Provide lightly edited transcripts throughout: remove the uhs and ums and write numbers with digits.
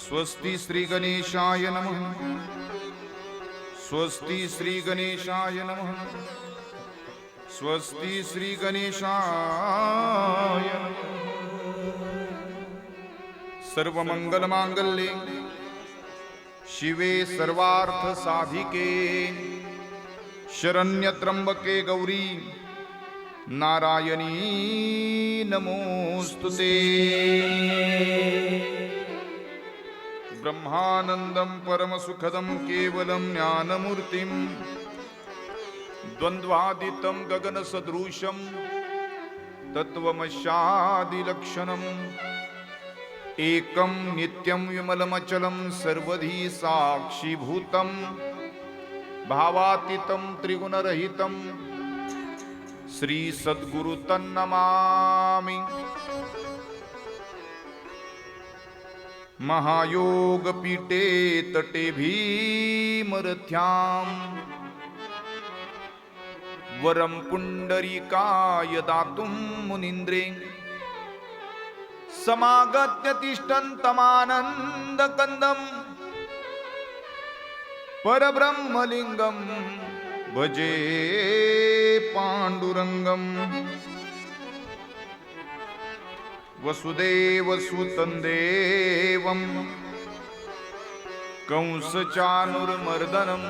स्वस्ति श्री गणेशाय नमः। स्वस्ति श्री गणेशाय नमः। स्वस्ति श्री गणेशाय नमः। सर्वमंगलमांगल्ये शिवे सर्वार्थ साधिके शरण्यत्र्यंबके गौरी नारायणी नमोस्तुते। ब्रह्मानंदं परमसुखदं केवलं ज्ञानमूर्तिं द्वन्द्वादितं गगनसदृशं तत्त्वमस्यादिलक्षणम् एकं नित्यं विमलमचलं सर्वधी साक्षीभूतं भावातीतं त्रिगुणरहितं श्री सद्गुरु तन्नमामि। महायोग पीठे तटे भीमरथ्यां वरं पुंडरीकाय दातुं मुनीन्द्रे समागत्य तिष्ठन्तमानन्दकन्दं परब्रह्मलिङ्गं भजे पाण्डुरङ्गम्। वसुदेवसुतं देवं कंसचाणूरमर्दनं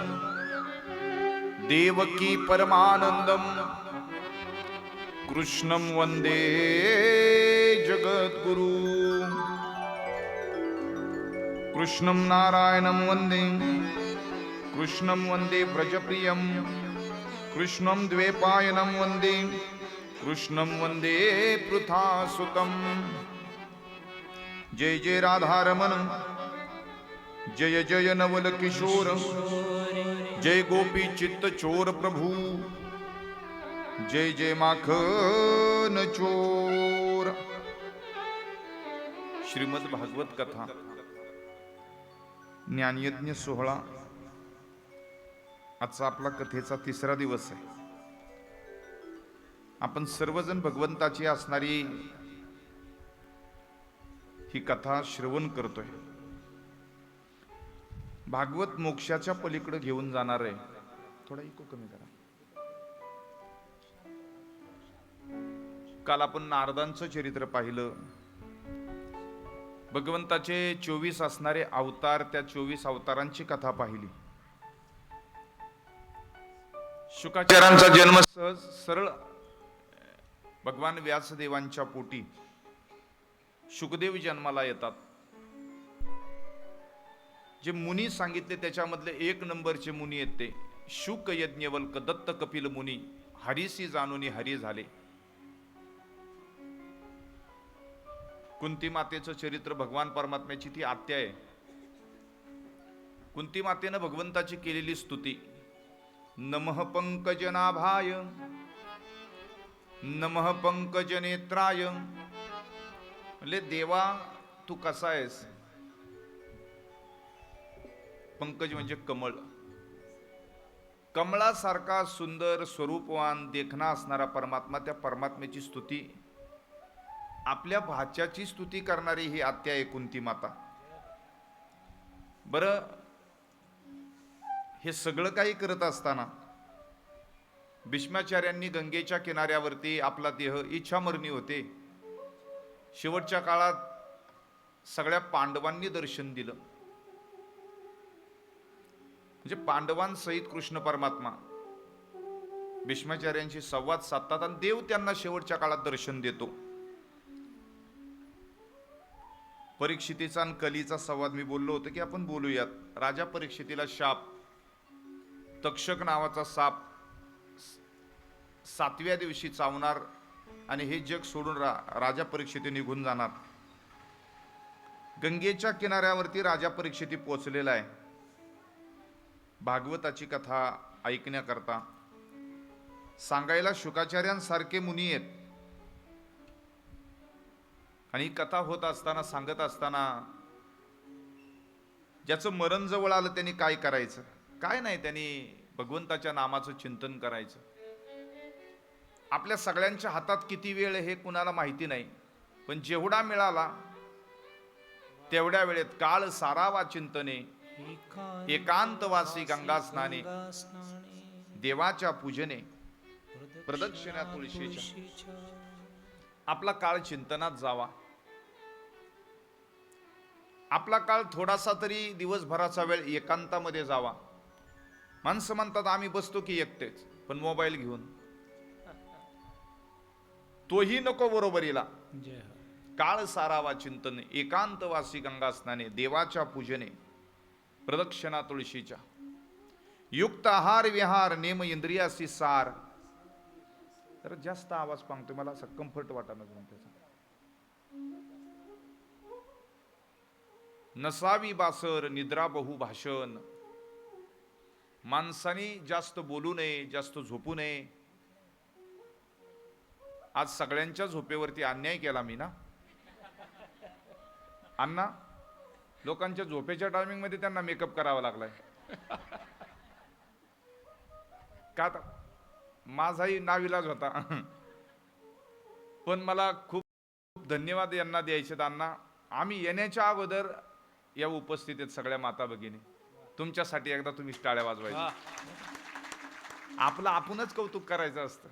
देवकी परमानन्दं कृष्णं वन्दे जगद्गुरु। कृष्णं नारायणं वन्दे कृष्णं वन्दे व्रजप्रियं कृष्णं द्वैपायनं वन्दे कृष्णं वन्दे पृथासुतं। जय जय राधारमण जय जय नवल किशोर जय गोपी चित्त चोर प्रभु जय जय माखन चोर। श्रीमद भागवत कथा ज्ञानयज्ञ सोहळा आजचा आपला कथेचा तिसरा दिवस आहे। आपण सर्वजण भगवंताची असणारी ही कथा श्रवण करतोय। भागवत मोक्षाच्या पलीकडे घेऊन जाणार आहे। थोडा इको कमी करा। काल आपण नारदांचं चरित्र पाहिलं। भगवंताचे 24 असणारे अवतार, त्या 24 अवतारांची कथा पाहिली। शुकाचार्यांचा जन्म सहज सरळ भगवान व्यासदेवांच्या पोटी शुकदेव जन्माला येतात। जे मुनी सांगितले त्याच्यामधले एक नंबरचे मुनी आहेत ते शुक यज्ञवल्क दत्त कपिल मुनी हरीसी जाणून हरी झाले। कुंती मातेचं चरित्र भगवान परमात्म्याची ती आत्या आहे। कुंती मातेनं भगवंताची केलेली स्तुती नमः पंकजनाभाय नमः पंकजनेत्राय, म्हणजे देवा तू कसा आहेस। पंकज म्हणजे कमळ, कमळासारखा सुंदर स्वरूपवान देखणा असणारा परमात्मा, त्या परमात्म्याची स्तुती आपल्या भाच्याची स्तुती करणारी ही आत्या आहे कुंती माता। बरं, हे सगळं काही करत असताना भीष्माचार्यांनी गंगेच्या किनाऱ्यावरती आपला देह इच्छामरणी होते। शेवटच्या काळात सगळ्या पांडवांनी दर्शन दिलं, म्हणजे पांडवांसहित कृष्ण परमात्मा भीष्माचार्यांशी संवाद साधतात आणि देव त्यांना शेवटच्या काळात दर्शन देतो। परीक्षितीचा आणि कलीचा संवाद मी बोललो होतो की आपण बोलूयात। राजा परीक्षितीला शाप, तक्षक नावाचा साप 7व्या दिवशी चावणार आणि हे जग सोडून राजा परीक्षिती निघून जाणार। गंगेच्या किनाऱ्यावरती राजा परीक्षिती पोहोचलेला आहे। भागवताची कथा ऐकण्याकरता सांगायला शुकाचार्यांसारखे मुनी आहेत आणि कथा होत असताना सांगत असताना ज्याचं मरण जवळ आलं त्यांनी काय करायचं, काय नाही, त्यांनी भगवंताच्या नामाचं चिंतन करायचं। आपल्या सगळ्यांच्या हातात किती वेळ हे कुणाला माहिती नाही, पण जेवढा मिळाला तेवढ्या वेळेत काळ सारावा चिंतने, एकांतवासी गंगा स्नाने, देवाच्या पूजने, प्रदक्षिणा तुळशीच्या. आपला काळ चिंतनात जावा. आपला काळ थोडासा तरी दिवसभराचा वेळ एकांतामध्ये जावा. माणसं म्हणतात आम्ही बसतो की एकटेच, पण मोबाईल घेऊन, तोही नको बरोबरीला. काळ सारावा चिंतने, एकांतवासी गंगा स्नाने, देवाच्या पूजने, प्रदक्षिणा तुळशीच्या. युक्त आहार विहार, नेम इंद्रियासी सार. तर जास्त आवाज पांगतोय, मला असं कम्फर्ट वाटणार त्याचा. नसावी बासर, निद्रा बहु भाषण. माणसाने जास्त बोलू नये, जास्त झोपू नये. आज सगळ्यांच्या झोपेवरती अन्याय केला मी ना अण्णा. लोकांच्या झोपेच्या टायमिंग मध्ये त्यांना मेकअप करावा लागलाय का? माझाही नाविलाज होता पण मला खूप धन्यवाद यांना द्यायचे. अण्णा, आम्ही येण्याच्या अगोदर या उपस्थितीत सगळ्या माता भगिनी, तुमच्यासाठी एकदा तुम्ही टाळ्या वाजवायच्या. आपलं आपणच कौतुक करायचं असतं.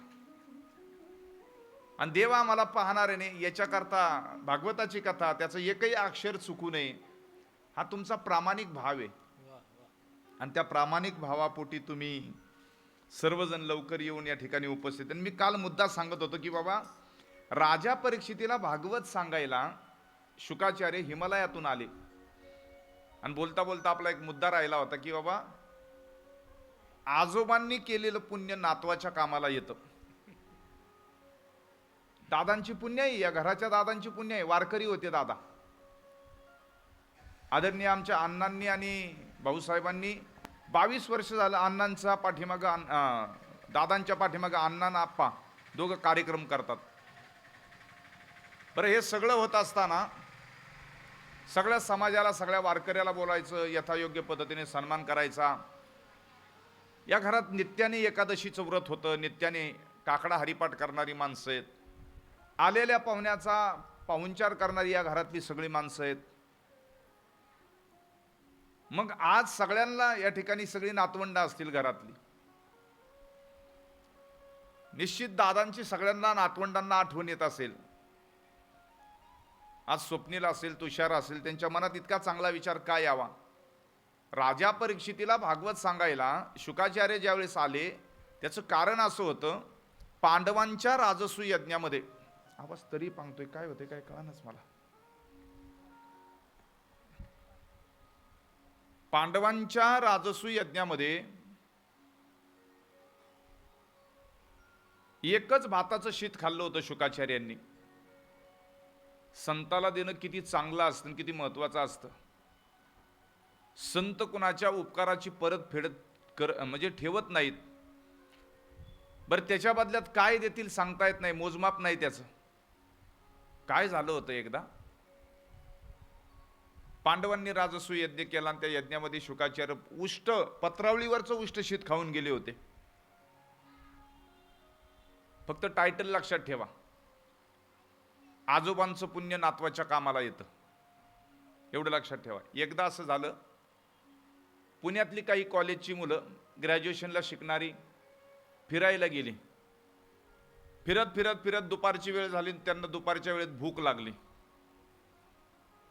आणि देव आम्हाला पाहणारे नाही याच्याकरता भागवताची कथा, त्याचं एकही अक्षर चुकू नये, हा तुमचा प्रामाणिक भाव आहे. आणि त्या प्रामाणिक भावापोटी तुम्ही सर्वजण लवकर येऊन या ठिकाणी उपस्थित. आणि मी काल मुद्दा सांगत होतो की बाबा, राजा परीक्षितीला भागवत सांगायला शुकाचार्य हिमालयातून आले. आणि बोलता बोलता आपला एक मुद्दा राहिला होता की बाबा, आजोबांनी केलेलं पुण्य नातवाच्या कामाला येतं. दादांची पुण्य आहे, या घराच्या दादांची पुण्य आहे. वारकरी होते दादा. आदरणीय आमच्या अण्णांनी आणि भाऊसाहेबांनी 22 वर्ष झालं अण्णांचा पाठीमाग, दादांच्या पाठीमाग अण्णा आणि आप्पा दोघं कार्यक्रम करतात. बरं, हे सगळं होत असताना सगळ्या समाजाला, सगळ्या वारकऱ्याला बोलायचं, यथायोग्य पद्धतीने सन्मान करायचा. या घरात नित्याने एकादशीचं व्रत होतं, नित्याने काकडा हरिपाठ करणारी माणसं आहेत. आलेल्या पाहुण्याचा पाहुणचार करणारी या घरातली सगळी माणसं आहेत. मग आज सगळ्यांना या ठिकाणी सगळी नातवंड असतील घरातली. निश्चित दादांची सगळ्यांना नातवंडांना आठवण येत असेल. आज स्वप्नील असेल, तुषार असेल, त्यांच्या मनात इतका चांगला विचार का यावा? राजा परीक्षितीला भागवत सांगायला शुकाचार्य ज्यावेळेस आले, त्याचं कारण असं होतं, पांडवांच्या राजसू यज्ञामध्ये, आवाज तरी पांगतोय, काय होते काय कळानच मला. पांडवांच्या राजसू यज्ञामध्ये एकच भाताचं शीत खाल्लं होतं शुकाचार्यांनी. संताला देणं किती चांगलं असतं, किती महत्वाचं असतं. संत कुणाच्या उपकाराची परतफेड म्हणजे ठेवत नाहीत. बरं, त्याच्या बदल्यात काय देतील सांगता येत नाही, मोजमाप नाही त्याचं. काय झालं होतं, एकदा पांडवांनी राजसू यज्ञ केला आणि त्या यज्ञामध्ये शुकाचार्य उष्ट, पत्रावळीवरचं उष्ट शीत खाऊन गेले होते. फक्त टायटल लक्षात ठेवा, आजोबांचं पुण्य नातवाच्या कामाला येतं, एवढं लक्षात ठेवा. एकदा असं झालं, पुण्यातली काही कॉलेजची मुलं ग्रॅज्युएशनला शिकणारी फिरायला गेली. फिरत फिरत फिरत दुपारची वेळ झाली, त्यांना दुपारच्या वेळेत भूक लागली.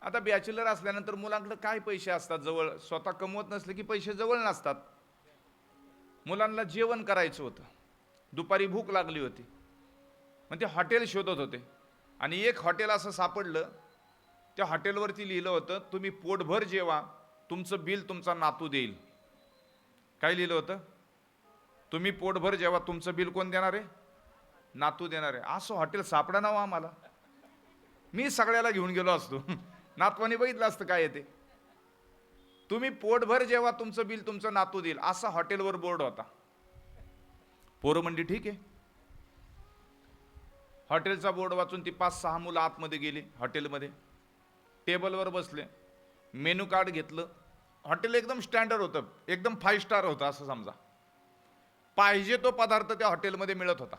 आता बॅचलर असल्यानंतर मुलांकडे काय पैसे असतात जवळ, स्वतः कमवत नसले की पैसे जवळ नसतात. मुलांना जेवण करायचं होतं, दुपारी भूक लागली होती, मग ते हॉटेल शोधत होते. आणि एक हॉटेल असं सापडलं, त्या हॉटेलवरती लिहिलं होतं, तुम्ही पोटभर जेवा, तुमचं बिल तुमचा नातू देईल. काय लिहिलं होतं? तुम्ही पोटभर जेवा, तुमचं बिल कोण देणार आहे? नातू देणार आहे. असं हॉटेल सापडा ना आम्हाला. मी सगळ्याला घेऊन गेलो असतो, नातवाने बघितलं असतं काय येते. तुम्ही पोटभर जेवा, तुमचं बिल तुमचं नातू देईल, असा हॉटेलवर बोर्ड होता. पोरं म्हणली ठीक आहे. हॉटेलचा बोर्ड वाचून ती 5-6 मुलं आतमध्ये गेली. हॉटेलमध्ये टेबलवर बसले, मेनू कार्ड घेतलं. हॉटेल एकदम स्टँडर्ड होतं, एकदम 5 स्टार होतं असं समजा. पाहिजे तो पदार्थ त्या हॉटेलमध्ये मिळत होता.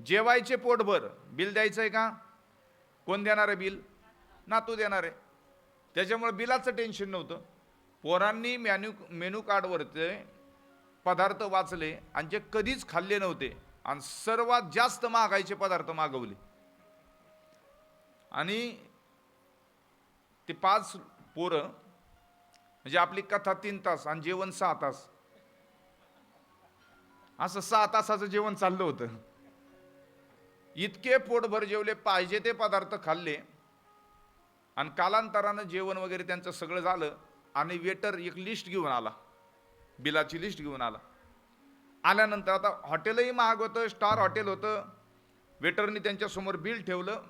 जेवायचे पोटभर, बिल द्यायचंय का? कोण देणार आहे बिल? नातू देणार आहे. त्याच्यामुळे बिलाचं टेन्शन नव्हतं. पोरांनी मेनू कार्डवरचे पदार्थ वाचले आणि जे कधीच खाल्ले नव्हते आणि सर्वात जास्त महागाईचे पदार्थ मागवले. आणि ते 5 पोरं, म्हणजे आपली कथा 3 तास आणि जेवण 6 तास, असं 6 तासाचं जेवण चाललं होतं. इतके पोटभर जेवले, पाहिजे ते पदार्थ खाल्ले आणि कालांतरानं जेवण वगैरे त्यांचं सगळं झालं आणि वेटर एक लिस्ट घेऊन आला, बिलाची लिस्ट घेऊन आला. आल्यानंतर आता हॉटेलही महाग होतं, स्टार हॉटेल होतं. वेटरनी त्यांच्यासमोर बिल ठेवलं.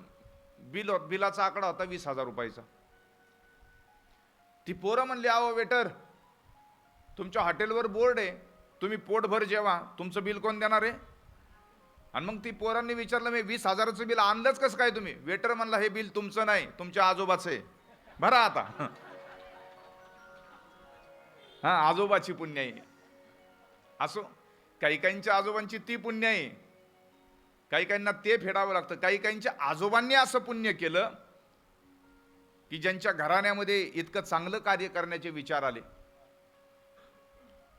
बिलाचा आकडा होता 20,000 रुपयाचा. ती पोरं म्हणली, अहो वेटर, तुमच्या हॉटेलवर बोर्ड आहे, तुम्ही पोटभर जेवा, तुमचं बिल कोण देणार आहे? आणि मग ती पोरांनी विचारलं, मी 20,000चं बिल आणलंच कसं काय तुम्ही? वेटर म्हणला, हे बिल तुमचं नाही, तुमच्या आजोबाचं आहे, भरा आता. हा, आजोबाची पुण्याई. असो, काही काहींच्या आजोबांची ती पुण्य आहे, काही काहींना ते फेडावं लागतं. काही काहींच्या आजोबांनी असं पुण्य केलं की ज्यांच्या घराण्यामध्ये इतकं चांगलं कार्य करण्याचे विचार आले.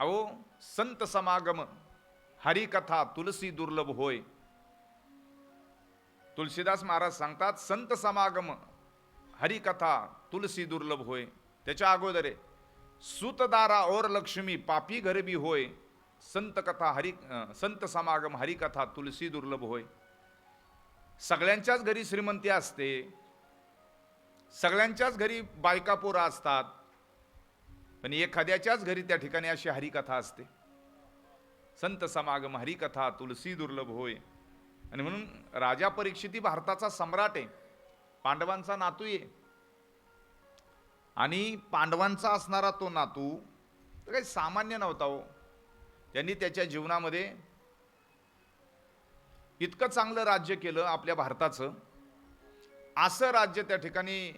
अहो, संत समागम हरिकथा तुलसी दुर्लभ होय. तुलसीदास महाराज सांगतात, संत समागम हरिकथा तुलसी दुर्लभ होय. त्याच्या अगोदर आहे, सुतदारा और लक्ष्मी पापी घर भी होय, संत समागम हरिकथा तुलसी दुर्लभ होय. सगळ्यांच्याच घरी श्रीमंती असते, सगळ्यांच्याच घरी बायका पोरं असतात, पण एखाद्याच्याच घरी त्या ठिकाणी अशी हरिकथा असते. संत समागम हरिकथा तुलसी दुर्लभ होय. आणि म्हणून राजा परीक्षिती भारताचा सम्राट आहे, पांडवांचा नातू आहे. आणि पांडवांचा असणारा तो नातू तर काही सामान्य नव्हता हो. त्यांनी त्याच्या जीवनामध्ये इतकं चांगलं राज्य केलं आपल्या भारताचं. असं राज्य त्या ठिकाणी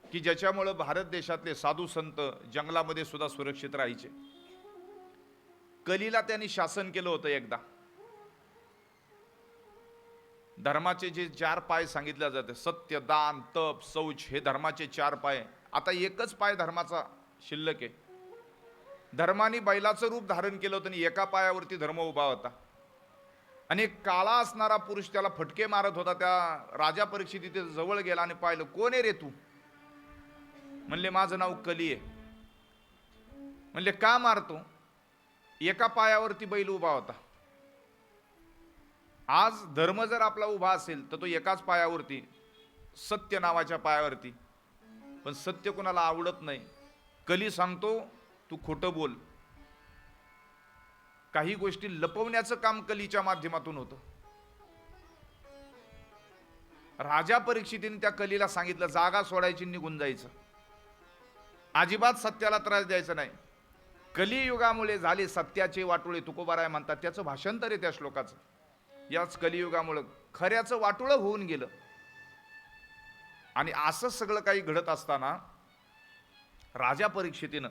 की ज्याच्यामुळं भारत देशातले साधू संत जंगलामध्ये सुद्धा सुरक्षित राहायचे. कलीला त्यांनी शासन केलं होतं एकदा. धर्माचे जे 4 पाय सांगितले जाते, सत्य, दान, तप, शौच, हे धर्माचे 4 पाय. आता एकच पाय धर्माचा शिल्लक आहे. धर्माने बैलाचं रूप धारण केलं होतं आणि एका पायावरती धर्म उभा होता. आणि एक काळा असणारा पुरुष त्याला फटके मारत होता. त्या राजा परीक्षिती तिथे जवळ गेला आणि पाहिलं, कोण आहे रे तू? म्हणले, माझं नाव कली आहे. म्हणले, का मारतो? एका पायावरती बैल उभा होता. आज धर्म जर आपला उभा असेल तर तो एकाच पायावरती, सत्य नावाच्या पायावरती. पण सत्य कोणाला आवडत नाही. कली सांगतो, तू खोटं बोल. काही गोष्टी लपवण्याचं काम कलीच्या माध्यमातून होतं. राजा परीक्षितीने त्या कलीला सांगितलं, जागा सोडायची, निघून जायचं, अजिबात सत्याला त्रास द्यायचा नाही. कलियुगामुळे झाले सत्याचे वाटोळे, तुकोबाराय म्हणतात. त्याचं भाषांतर आहे त्या श्लोकाचं. याच कलियुगामुळे खऱ्याचं वाटोळं होऊन गेलं. आणि असं सगळं काही घडत असताना राजा परीक्षितीनं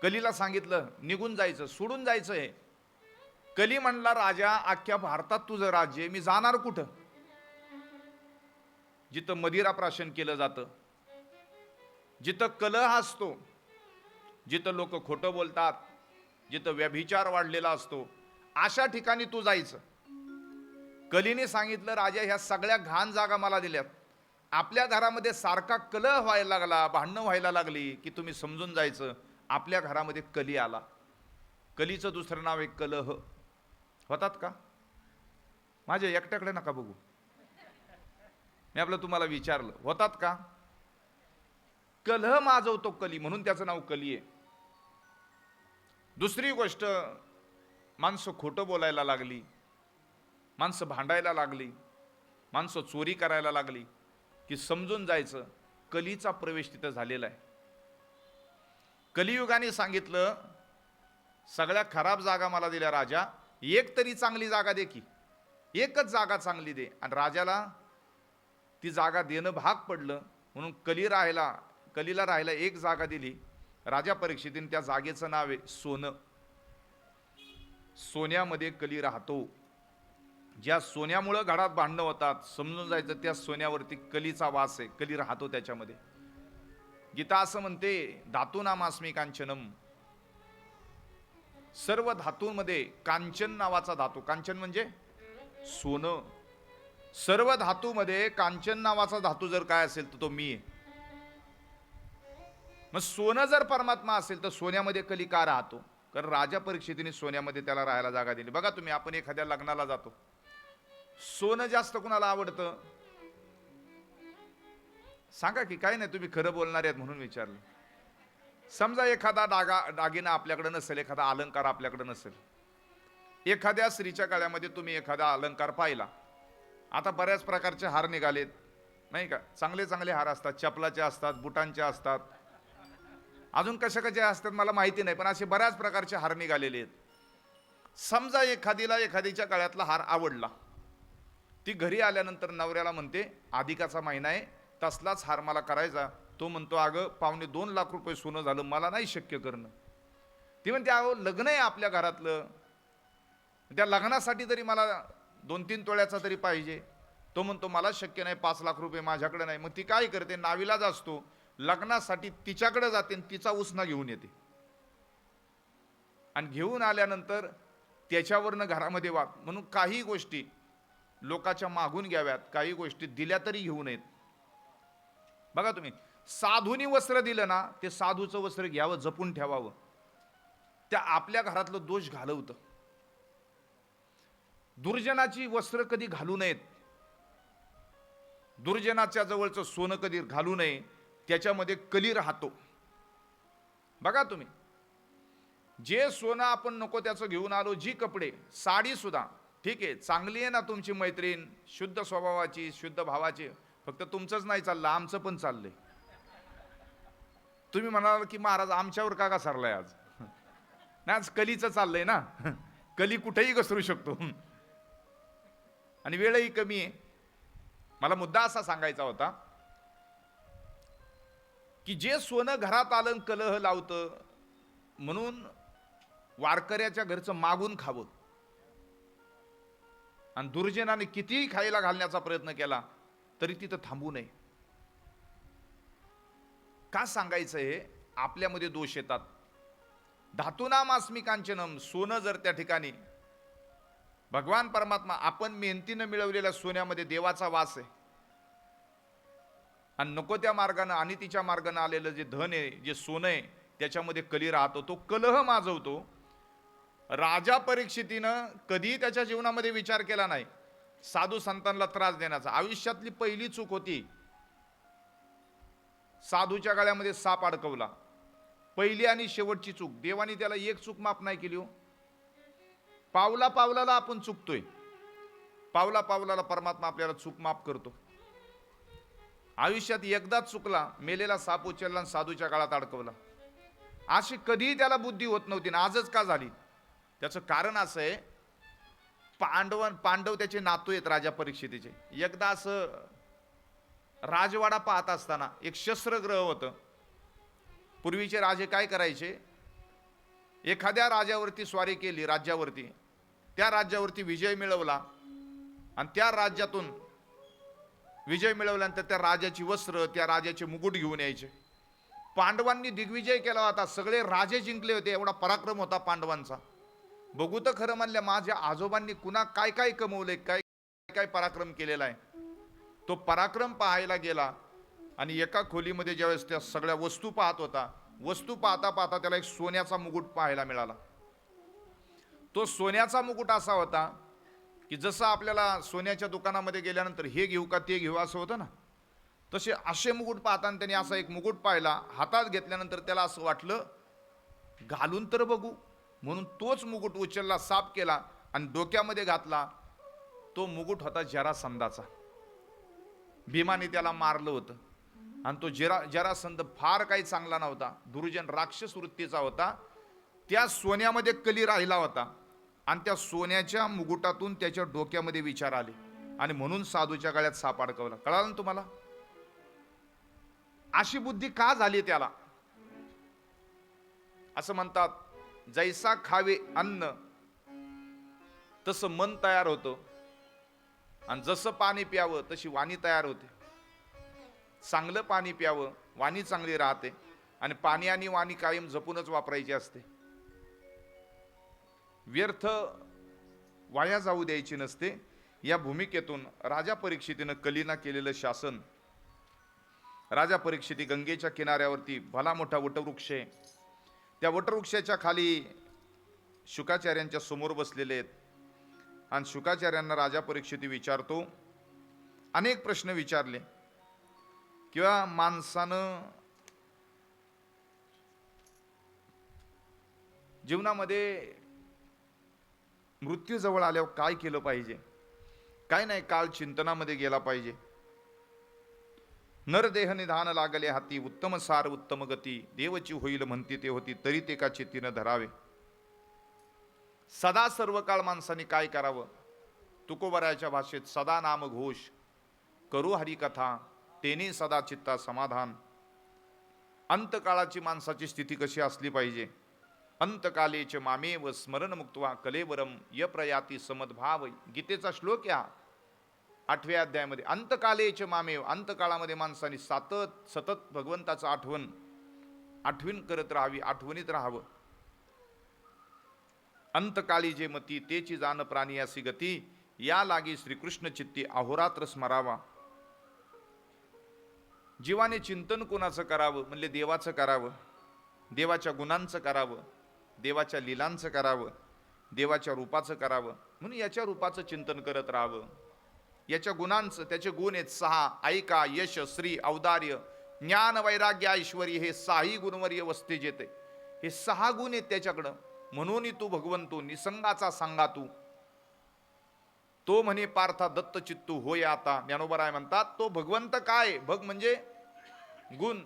कलीला सांगितलं, निघून जायचं, सोडून जायचं आहे. कली म्हणला, राजा, अख्ख्या भारतात तुझं राज्य आहे, मी जाणार कुठं? जिथं मदिरा प्राशन केलं जातं, जिथं कलह असतो, जिथं लोक खोटं बोलतात, जिथं व्यभिचार वाढलेला असतो, अशा ठिकाणी तू जायचं. कलीने सांगितलं, राजा, ह्या सगळ्या घाण जागा मला दिल्यात. आपल्या घरामध्ये सारखा कलह व्हायला लागला, भांडणं व्हायला लागली की तुम्ही समजून जायचं, आपल्या घरामध्ये कली आला. कलीचं दुसरं नाव आहे कलह. होतात का? माझ्या एकट्याकडे नका बघू, मी आपलं तुम्हाला विचारलं, होतात का? कलह माजवतो कली, म्हणून त्याचं नाव कली आहे. दुसरी गोष्ट, माणसं खोटं बोलायला लागली, माणसं भांडायला लागली, माणसं चोरी करायला लागली की समजून जायचं कलीचा प्रवेश तिथं झालेला आहे. कलियुगाने सांगितलं, सगळ्या खराब जागा मला दिल्या राजा, एक तरी चांगली जागा दे की, एकच जागा चांगली दे. आणि राजाला ती जागा देणं भाग पडलं. म्हणून कलीला राहायला एक जागा दिली राजा परीक्षितीने. त्या जागेचं नाव आहे सोनं. सोन्यामध्ये कली राहतो. ज्या सोन्यामुळं घरात भांडणं होतात, समजून जायचं त्या सोन्यावरती कलीचा वास आहे, कली राहतो त्याच्यामध्ये. गीता असं म्हणते, धातूनामास्मी कांचनम. सर्व धातूंमध्ये कांचन नावाचा धातू, कांचन म्हणजे सोनं. सर्व धातूमध्ये कांचन नावाचा धातू जर काय असेल तर तो मी आहे. मग सोनं जर परमात्मा असेल तर सोन्यामध्ये कली का राहतो? कारण राजा परीक्षितीने सोन्यामध्ये त्याला राहायला जागा दिली. बघा तुम्ही, आपण एखाद्या लग्नाला जातो, सोनं जास्त कुणाला आवडतं? सांगा की. काय नाही, तुम्ही खरं बोलणार आहेत म्हणून विचारलं. समजा एखादा दागिना आपल्याकडे नसेल, एखादा अलंकार आपल्याकडे नसेल, एखाद्या स्त्रीच्या गळ्यामध्ये तुम्ही एखादा अलंकार पाहिला. आता बऱ्याच प्रकारचे हार निघालेत नाही का, चांगले चांगले हार असतात, चपलाचे असतात, बुटांचे असतात, अजून कशा कशा असतात मला माहिती नाही, पण असे बऱ्याच प्रकारचे हार निघालेले आहेत. समजा एखादीला एखादीच्या गळ्यातला हार आवडला, ती घरी आल्यानंतर नवऱ्याला म्हणते, अधिकाचा महिना आहे, तसलाच हार मला करायचा. तो म्हणतो, अगं 2.25 लाख रुपये सोनं झालं, मला नाही शक्य करणं. ती म्हणते, अहो लग्न आहे आपल्या घरातलं, त्या लग्नासाठी तरी मला 2-3 तोळ्याचा तरी पाहिजे. तो म्हणतो, मला शक्य नाही, 5 लाख रुपये माझ्याकडे नाही. मग ती काय करते, नावीलाज असतो, लग्नासाठी तिच्याकडे जाते आणि तिचा उसना घेऊन येते. आणि घेऊन आल्यानंतर त्याच्यावरनं घरामध्ये वाद. म्हणून काही गोष्टी लोकाच्या मागून घ्याव्यात, काही गोष्टी दिल्या तरी घेऊ नयेत. बघा तुम्ही, साधूनी वस्त्र दिलं ना, ते साधूचं वस्त्र घ्यावं, जपून ठेवावं. त्या आपल्या घरातलं दोष घालवतं. दुर्जनाची वस्त्र कधी घालू नयेत. दुर्जनाच्या जवळचं सोनं कधी घालू नये, त्याच्यामध्ये कली राहतो. बघा तुम्ही, जे सोनं आपण नको त्याचं घेऊन आलो, जी कपडे, साडी सुद्धा ठीक आहे, चांगली आहे ना तुमची मैत्रीण, शुद्ध स्वभावाची, शुद्ध भावाची, फक्त तुमचंच नाही चाललं, आमचं पण चाललंय. तुम्ही म्हणाल की महाराज आमच्यावर का घसरलाय आज? नाही, आज कलीचं चाललंय ना. कली कुठेही घसरू शकतो आणि वेळही कमी आहे. मला मुद्दा असा सांगायचा होता की जे सोनं घरात आलं कलह लावतं, म्हणून वारकऱ्याच्या घरचं मागून खावं आणि दुर्जनाने कितीही खायला घालण्याचा प्रयत्न केला तरी तिथं थांबू नये. का सांगायचं हे? आपल्यामध्ये दोष येतात. धातूनामास्मी कांचनम, सोनं जर त्या ठिकाणी भगवान परमात्मा, आपण मेहनतीनं मिळवलेल्या सोन्यामध्ये देवाचा वास आहे आणि नको त्या मार्गानं आणि तिच्या मार्गानं आलेलं जे धन आहे, जे सोनं आहे, त्याच्यामध्ये कली राहतो, तो कलह माजवतो. राजा परीक्षितीनं कधी त्याच्या जीवनामध्ये विचार केला नाही साधू संतांना त्रास देण्याचा. आयुष्यातली पहिली चूक होती, साधूच्या गळ्यामध्ये साप अडकवला. पहिली आणि शेवटची चूक. देवाने त्याला एक चूक माफ नाही केली हो. पावला पावलाला आपण चुकतोय, पावला पावलाला परमात्मा आपल्याला चूक माफ करतो. आयुष्यात एकदाच चुकला, मेलेला साप उचलला आणि साधूच्या गळ्यात अडकवला. अशी कधीही त्याला बुद्धी होत नव्हती ना, आजच का झाली? त्याचं कारण असं आहे, पांडव त्याचे नातू आहेत राजा परीक्षितीचे. एकदा असं राजवाडा पाहत असताना एक शस्त्रग्रह होतं. पूर्वीचे राजे काय करायचे, एखाद्या राजावरती स्वारी केली, राज्यावरती, त्या राज्यावरती विजय मिळवला आणि त्या राज्यातून विजय मिळवल्यानंतर त्या राजाची वस्त्र, त्या राजाचे मुकुट घेऊन यायचे. पांडवांनी दिग्विजय केला होता, सगळे राजे जिंकले होते, एवढा पराक्रम होता पांडवांचा. बघू तर खरं म्हणल्या, माझ्या आजोबांनी कुणा काय काय कमवले, काय काय पराक्रम केलेला आहे. तो पराक्रम पाहायला गेला आणि एका खोलीमध्ये ज्यावेळेस त्या सगळ्या वस्तू पाहत होता, वस्तू पाहता पाहता त्याला एक सोन्याचा मुकुट पाहायला मिळाला. तो सोन्याचा मुकुट असा होता की जसं आपल्याला सोन्याच्या दुकानामध्ये गेल्यानंतर हे घेऊ का ते घेऊ असं होतं ना, तसे असे मुकुट पाहताना त्यांनी असा एक मुकुट पाहिला. हातात घेतल्यानंतर त्याला असं वाटलं घालून तर बघू, म्हणून तोच मुकुट उचलला, साफ केला आणि डोक्यामध्ये घातला. तो मुकुट होता जरासंधाचा. भीमाने त्याला मारलं होतं आणि तो जरासंध फार काही चांगला नव्हता, दुर्जन राक्षस वृत्तीचा होता. त्या सोन्यामध्ये कली राहिला होता आणि त्या सोन्याच्या मुकुटातून त्याच्या डोक्यामध्ये विचार आले आणि म्हणून साधूच्या गळ्यात साप अडकवला. कळालं ना तुम्हाला? अशी बुद्धी का झाली त्याला? असं म्हणतात, जैसा खावे अन्न तसं मन तयार होतं आणि जसं पाणी प्यावं तशी वाणी तयार होते. चांगलं पाणी प्यावं, वाणी चांगली राहते. आणि पाणी आणि वाणी कायम जपूनच वापरायची असते. व्यर्थ वाया जाऊ द्यायची नसते. या भूमिकेतून राजा परीक्षितीनं कलीना केलेलं शासन. राजा परीक्षिती गंगेच्या किनाऱ्यावरती भला मोठा वटवृक्ष आहे. त्या वटवृक्षाच्या खाली शुकाचार्यांच्या समोर बसलेले आहेत. आणि शुकाचार्यांना राजा परीक्षिती विचारतो, अनेक प्रश्न विचारले. किंवा माणसानं जीवनामध्ये मृत्यू जवळ आल्यावर काय केलं पाहिजे, काय नाही, काळ चिंतनामध्ये गेला पाहिजे. नरदेह निधान लागले हाती, उत्तम सार उत्तम गती, देवची होईल म्हणती ते होती, तरी ते का चित्तीनं धरावे. सदा सर्व काळ माणसाने काय करावं. तुकोबरायाच्या भाषेत सदा नाम घोष करू हरिकथा, तेने सदा चित्ता समाधान. अंतकाळाची माणसाची स्थिती कशी असली पाहिजे. अंतकालेच मामेव स्मरण मुक्त्वा कलेवरम य प्रयाती समद्भाव. गीतेचा श्लोक या 8व्या अध्यायामध्ये. अंतकालेच मामेव, अंतकाळामध्ये माणसाने सतत भगवंताचं आठवण करत राहावी, आठवणीत राहावं. अंतकाळी जे मती तेची जाण प्राणी असी गती, या लागी श्रीकृष्ण चित्ती अहोरात्र स्मरावा. जीवाने चिंतन कोणाचं करावं म्हणले देवाचं करावं, देवाच्या गुणांचं करावं, देवाच्या लीलांचं करावं, देवाच्या रूपाचं करावं. म्हणून याच्या रूपाचं चिंतन करत राहावं. याच्या गुणांचं, त्याचे गुण आहेत 6: ऐका, यश, श्री, औदार्य, ज्ञान, वैराग्य, ऐश्वर्य. हे 6ही गुणवर्य वस्ते जेते. हे 6 गुण आहेत त्याच्याकडं. म्हणून तू भगवंतो निसंगाचा सांगा तू. तो म्हणे पार्था दत्त चित्तू होय आता. ज्ञानोबराय म्हणतात तो भगवंत काय. भग म्हणजे गुण,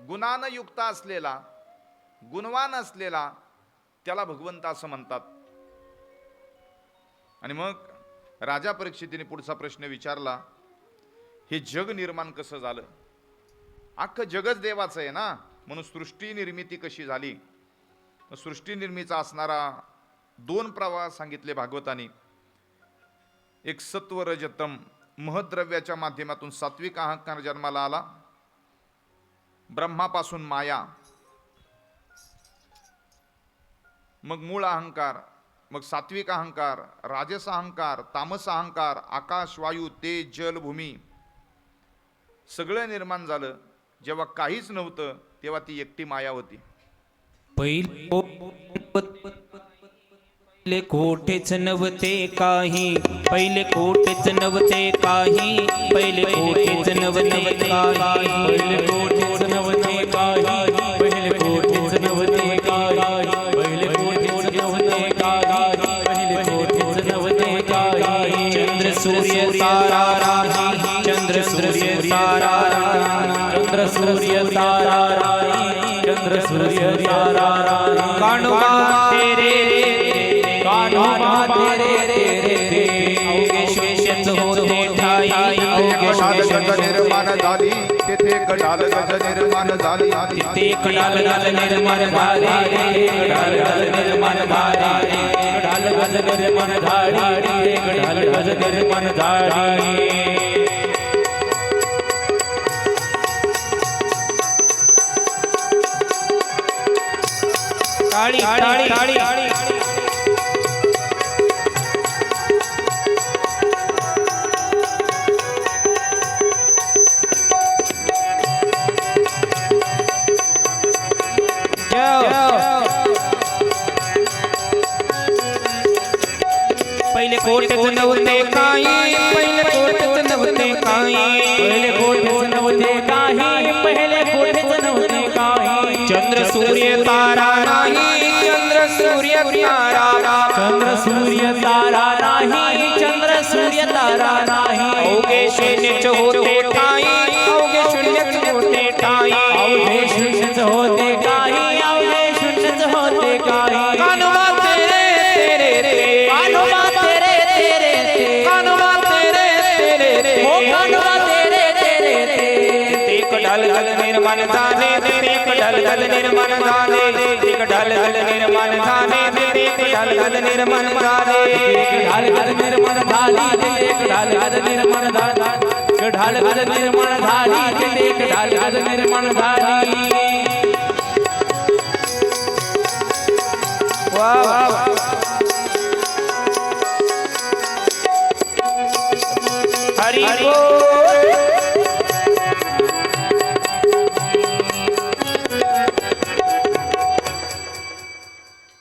गुणानं युक्त असलेला, गुणवान असलेला, त्याला भगवंत असं म्हणतात. आणि मग राजा परीक्षितीने पुढचा प्रश्न विचारला, हे जग निर्माण कसं झालं. अख्खं जगच देवाचं आहे ना, म्हणून सृष्टी निर्मिती कशी झाली. सृष्टी निर्मितीचा असणारा 2 प्रवाह सांगितले भागवतानी. एक सत्व रजतम, महद्रव्याच्या माध्यमातून सात्विक अहंकार जन्माला आला. ब्रह्मापासून माया, मग मूळ अहंकार, मग सात्विक अहंकार, राजस अहंकार, तामस अहंकार, आकाश, वायू, तेज, जल, भूमी सगळं निर्माण झालं. जेव्हा काहीच नव्हतं तेव्हा ती एकटी माया होती. पहिले कोठेच नव्हते काही, पहिले कोठेच नव्हते काही, पहिले कोठेच नव्हते काही, पहिले कोठेच नव्हते काही, पहिले कोठेच नव्हते काही, पहिले कोठेच नव्हते काही, पहिले कोठेच नव्हते काही. चंद्र सूर्य तारा राही, चंद्र सूर्य तारा राही, चंद्र सूर्य तारा राही, चंद्र सूर्य तारा राही. कान्होबा तेरे कान्होबा तेरे तेरे अवघे शेषच होते ठाई, अवघे शेषच निर्माण झाली. तिथे कडाल गज निर्माण झाली. तिथे कडाल गज निर्माण झाली. कडाल गज निर्माण झाली. कडाल गज निर्माण झाली. कडाल गज निर्माण झाली. ताळी ताळी ताळी. पहिले कोठेच नव्हते काही, पहिले कोठेच नव्हते काही, पहिले कोठेच नव्हते काही, पहिले कोठेच नव्हते काही. चंद्र सूर्य तारा नाही, चंद्र सूर्य तारा, चंद्र सूर्य तारा नाही, चंद्र सूर्य तारा नाही. अवघे शून्यच होते ठाई, अवघे शून्यच होते ठाई, अवघे शून्यच होते काही, अवघे शून्यच होते काही. कान्होबा तेरे तेरे रे, कान्होबा तेरे तेरे रे, कान्होबा तेरे तेरे रे, हो कान्होबा तेरे तेरे रे. ते कडाल ढलढल निर्माण झाले एक ढलढल निर्माण झाले एक ढलढल निर्माण झाले एक ढलढल निर्माण झाले एक ढालगल निर्माण झाली एक ढालगल निर्माण झाली एक ढालगल निर्माण झाली एक ढालगल निर्माण झाली वाह वाह हरी बोल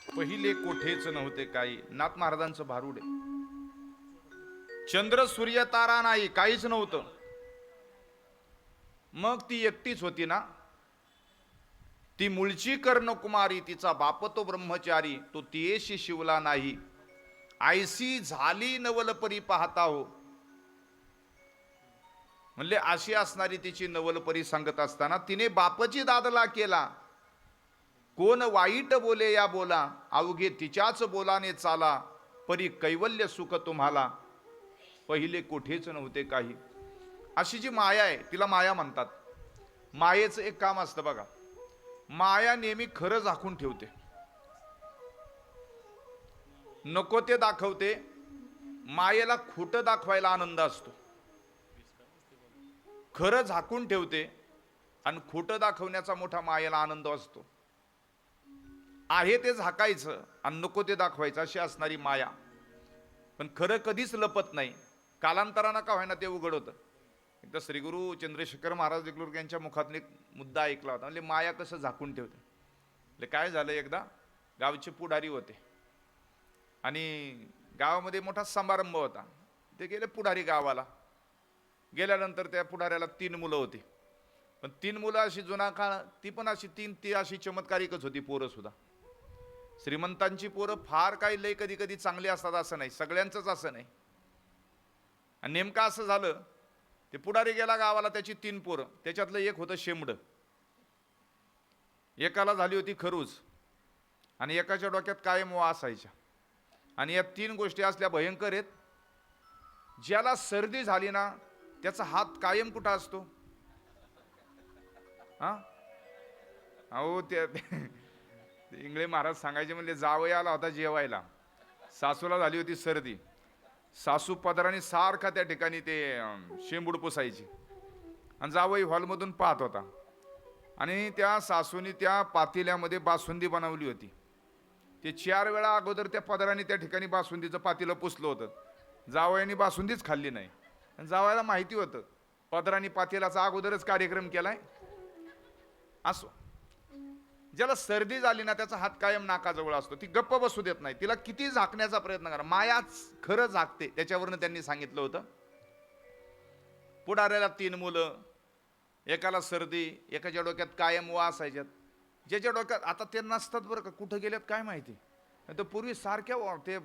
पहिले कोठेच नव्हते काही, नाथ महाराजांचं भारूड आहे. चंद्र सूर्य तारा नाही, काहीच नव्हतं. मग ती एकटीच होती ना. ती मूळची कर्णकुमारी, तिचा बाप तो ब्रह्मचारी, तो तियेशी शिवला नाही. आयसी झाली नवलपरी पाहता हो. म्हणले अशी असणारी तिची नवलपरी सांगत असताना तिने बापची दादला केला. कोण वाईट बोले या बोला, अवघे तिच्याच बोलाने चाला. परी कैवल्य सुख तुम्हाला, पहिले कोठेच नव्हते काही. अशी जी माया आहे तिला माया म्हणतात. मायेचं एक काम असतं बघा, माया नेहमी खरं झाकून ठेवते, नको ते दाखवते. मायेला खोटं दाखवायला आनंद असतो. खरं झाकून ठेवते आणि खोटं दाखवण्याचा मोठा मायेला आनंद असतो. आहे ते झाकायचं आणि नको ते दाखवायचं, अशी असणारी माया. पण खरं कधीच लपत नाही, कालांतरानं का व्हायना ते उघड होतं. एकदा श्रीगुरु चंद्रशेखर महाराज देगलूर यांच्या मुखातून एक मुद्दा ऐकला होता. म्हणजे माया कसं झाकून ठेवते. म्हणजे काय झालं, एकदा गावचे पुढारी होते आणि गावामध्ये मोठा समारंभ होता. ते गेले पुढारी गावाला. गेल्यानंतर त्या पुढाऱ्याला 3 मुलं होती. पण 3 मुलं अशी जुना काळ, ती पण अशी ती अशी चमत्कारिकच होती. पोरं सुद्धा श्रीमंतांची पोरं फार काही लय कधी कधी चांगली असतात असं नाही, सगळ्यांचंच असं नाही. आणि नेमकं असं झालं, ते पुढारी गेला गावाला, त्याची 3 पोरं, त्याच्यातलं एक होतं शेंबड. एकाला झाली होती खरूज आणि एकाच्या डोक्यात कायम वा असायच्या. आणि या 3 गोष्टी असल्या भयंकर आहेत. ज्याला सर्दी झाली ना त्याचा हात कायम कुठं असतो? हा अहो ते इंगळे महाराज सांगायचे, म्हणले जावई आला होता जेवायला, सासूला झाली होती सर्दी. सासू पदराने सारखा त्या ठिकाणी ते शेंबूड पुसायची आणि जावई हॉलमधून पाहत होता. आणि त्या सासूनी त्या पातेल्यामध्ये बासुंदी बनवली होती. ते 4 वेळा अगोदर त्या पदराने त्या ठिकाणी बासुंदीचं पातेलं पुसलं होतं. जावयाने बासुंदीच खाल्ली नाही. आणि जावयाला माहिती होतं पदराने पातेल्याचा अगोदरच कार्यक्रम केलाय. असो, ज्याला सर्दी झाली ना त्याचा हात कायम नाकाजवळ असतो. ती गप्प बसू देत नाही, तिला किती झाकण्याचा प्रयत्न करा, मायाच खरं झाकते. त्याच्यावरनं त्यांनी सांगितलं होतं. पुढाऱ्याला 3 मुलं, एकाला सर्दी, एकाच्या डोक्यात कायम वा असायच्यात. ज्याच्या डोक्यात आता ते नसतात बरं का, कुठं गेल्यात काय माहिती. तर पूर्वी सारख्या ते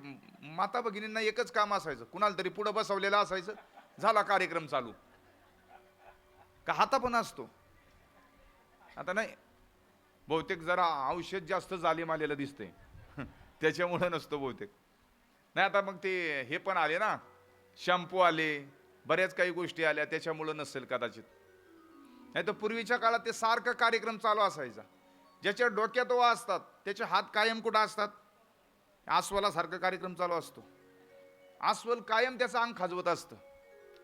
माता भगिनींना एकच काम असायचं, कुणाला तरी पुढं बसवलेलं असायचं, झाला कार्यक्रम चालू. का हाता पण असतो. आता नाही, बहुतेक जरा औषध जास्त जालीम आलेलं दिसतंय त्याच्यामुळं नसतो बहुतेक. नाही आता मग ते हे पण आले ना, शॅम्पू आले, बऱ्याच काही गोष्टी आल्या, त्याच्यामुळं नसेल कदाचित. नाही तर पूर्वीच्या काळात ते सारखं कार्यक्रम चालू असायचा. ज्याच्या डोक्यात वा असतात त्याचे हात कायम कुठं असतात? अस्वला सारखं कार्यक्रम चालू असतो. अस्वल कायम त्याचं अंग खाजवत असतं.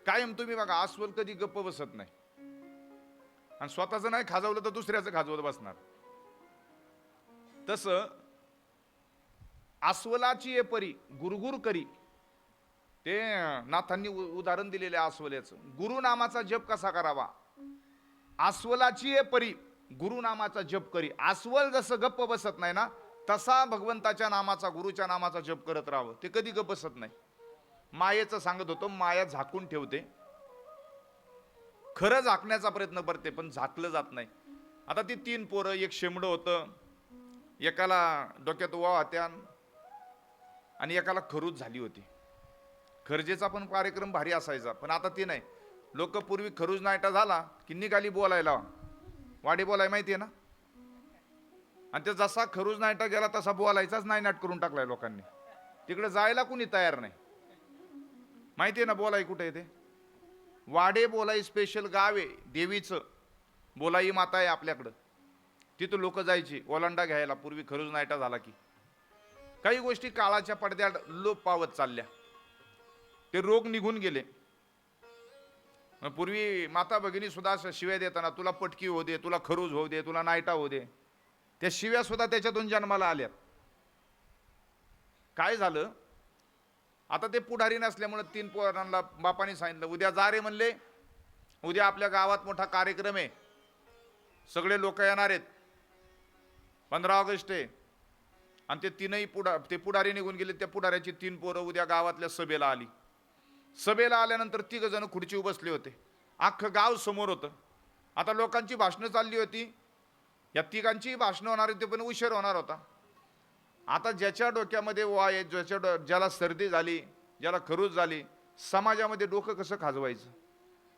कायम तुम्ही बघा, अस्वल कधी गप्प बसत नाही. आणि स्वतःचं नाही खाजवलं तर दुसऱ्याचं खाजवत बसणार. तसं अस्वलाची ये परी गुरगुर करी, ते नाथांनी उदाहरण दिलेले अस्वल्याचं. गुरु नामाचा जप कसा करावा? अस्वलाची ये परी गुरु नामाचा जप करी. अस्वल जसं गप्प बसत नाही ना, तसा भगवंताच्या नामाचा, गुरुच्या नामाचा जप करत राहावं. ते कधी गप्प बसत नाही. मायेचं सांगत होतो, माया झाकून ठेवते, खरं झाकण्याचा प्रयत्न करते पण झाकलं जात नाही. आता ती 3 पोरं, एक शेंबड होतं, एकाला डोक्यात वा होत्या आणि एकाला खरूज झाली होती. खर्जेचा पण कार्यक्रम भारी असायचा, पण आता ते नाही. लोक पूर्वी खरूज नाईटा झाला की निघाली बोलायला, वाडी बोलाय माहितीये ना. आणि ते जसा खरूज नाईटा गेला तसा बोलायचाच नाही नाट करून टाकलाय लोकांनी. तिकडे जायला कुणी तयार नाही. माहितीये ना बोलाय कुठे येते? वाडे बोलाई स्पेशल गाव आहे देवीचं. बोलाई माता आहे आपल्याकडं, तिथं लोक जायची ओलांडा घ्यायला पूर्वी खरूज नाईटा झाला की. काही गोष्टी काळाच्या पडद्यात लोप पावत चालल्या, ते रोग निघून गेले. मग पूर्वी माता भगिनी सुद्धा अशा शिव्या देताना, तुला पटकी होऊ दे, तुला खरूज होऊ दे, तुला नाईटा होऊ दे, त्या शिव्या सुद्धा त्याच्यातून जन्माला आल्यात. काय झालं, आता ते पुढारी नसल्यामुळे 3 पोरांना बापाने सांगितलं, उद्या जा रे म्हणले, उद्या आपल्या गावात मोठा कार्यक्रम आहे, सगळे लोक येणार आहेत, 15 ऑगस्ट आहे. आणि ते पुढारी निघून गेले. त्या पुढाऱ्याची 3 पोरं उद्या गावातल्या सभेला आली. सभेला आल्यानंतर 3 जण खुर्चीवर बसले होते, अख्खं गाव समोर होतं. आता लोकांची भाषणं चालली होती, या 3घांची भाषणं होणार होती, पण उशीर होणार होता. आता ज्याच्या डोक्यामध्ये वाय, ज्याला सर्दी झाली, ज्याला खरूज झाली, समाजामध्ये डोकं कसं खाजवायचं,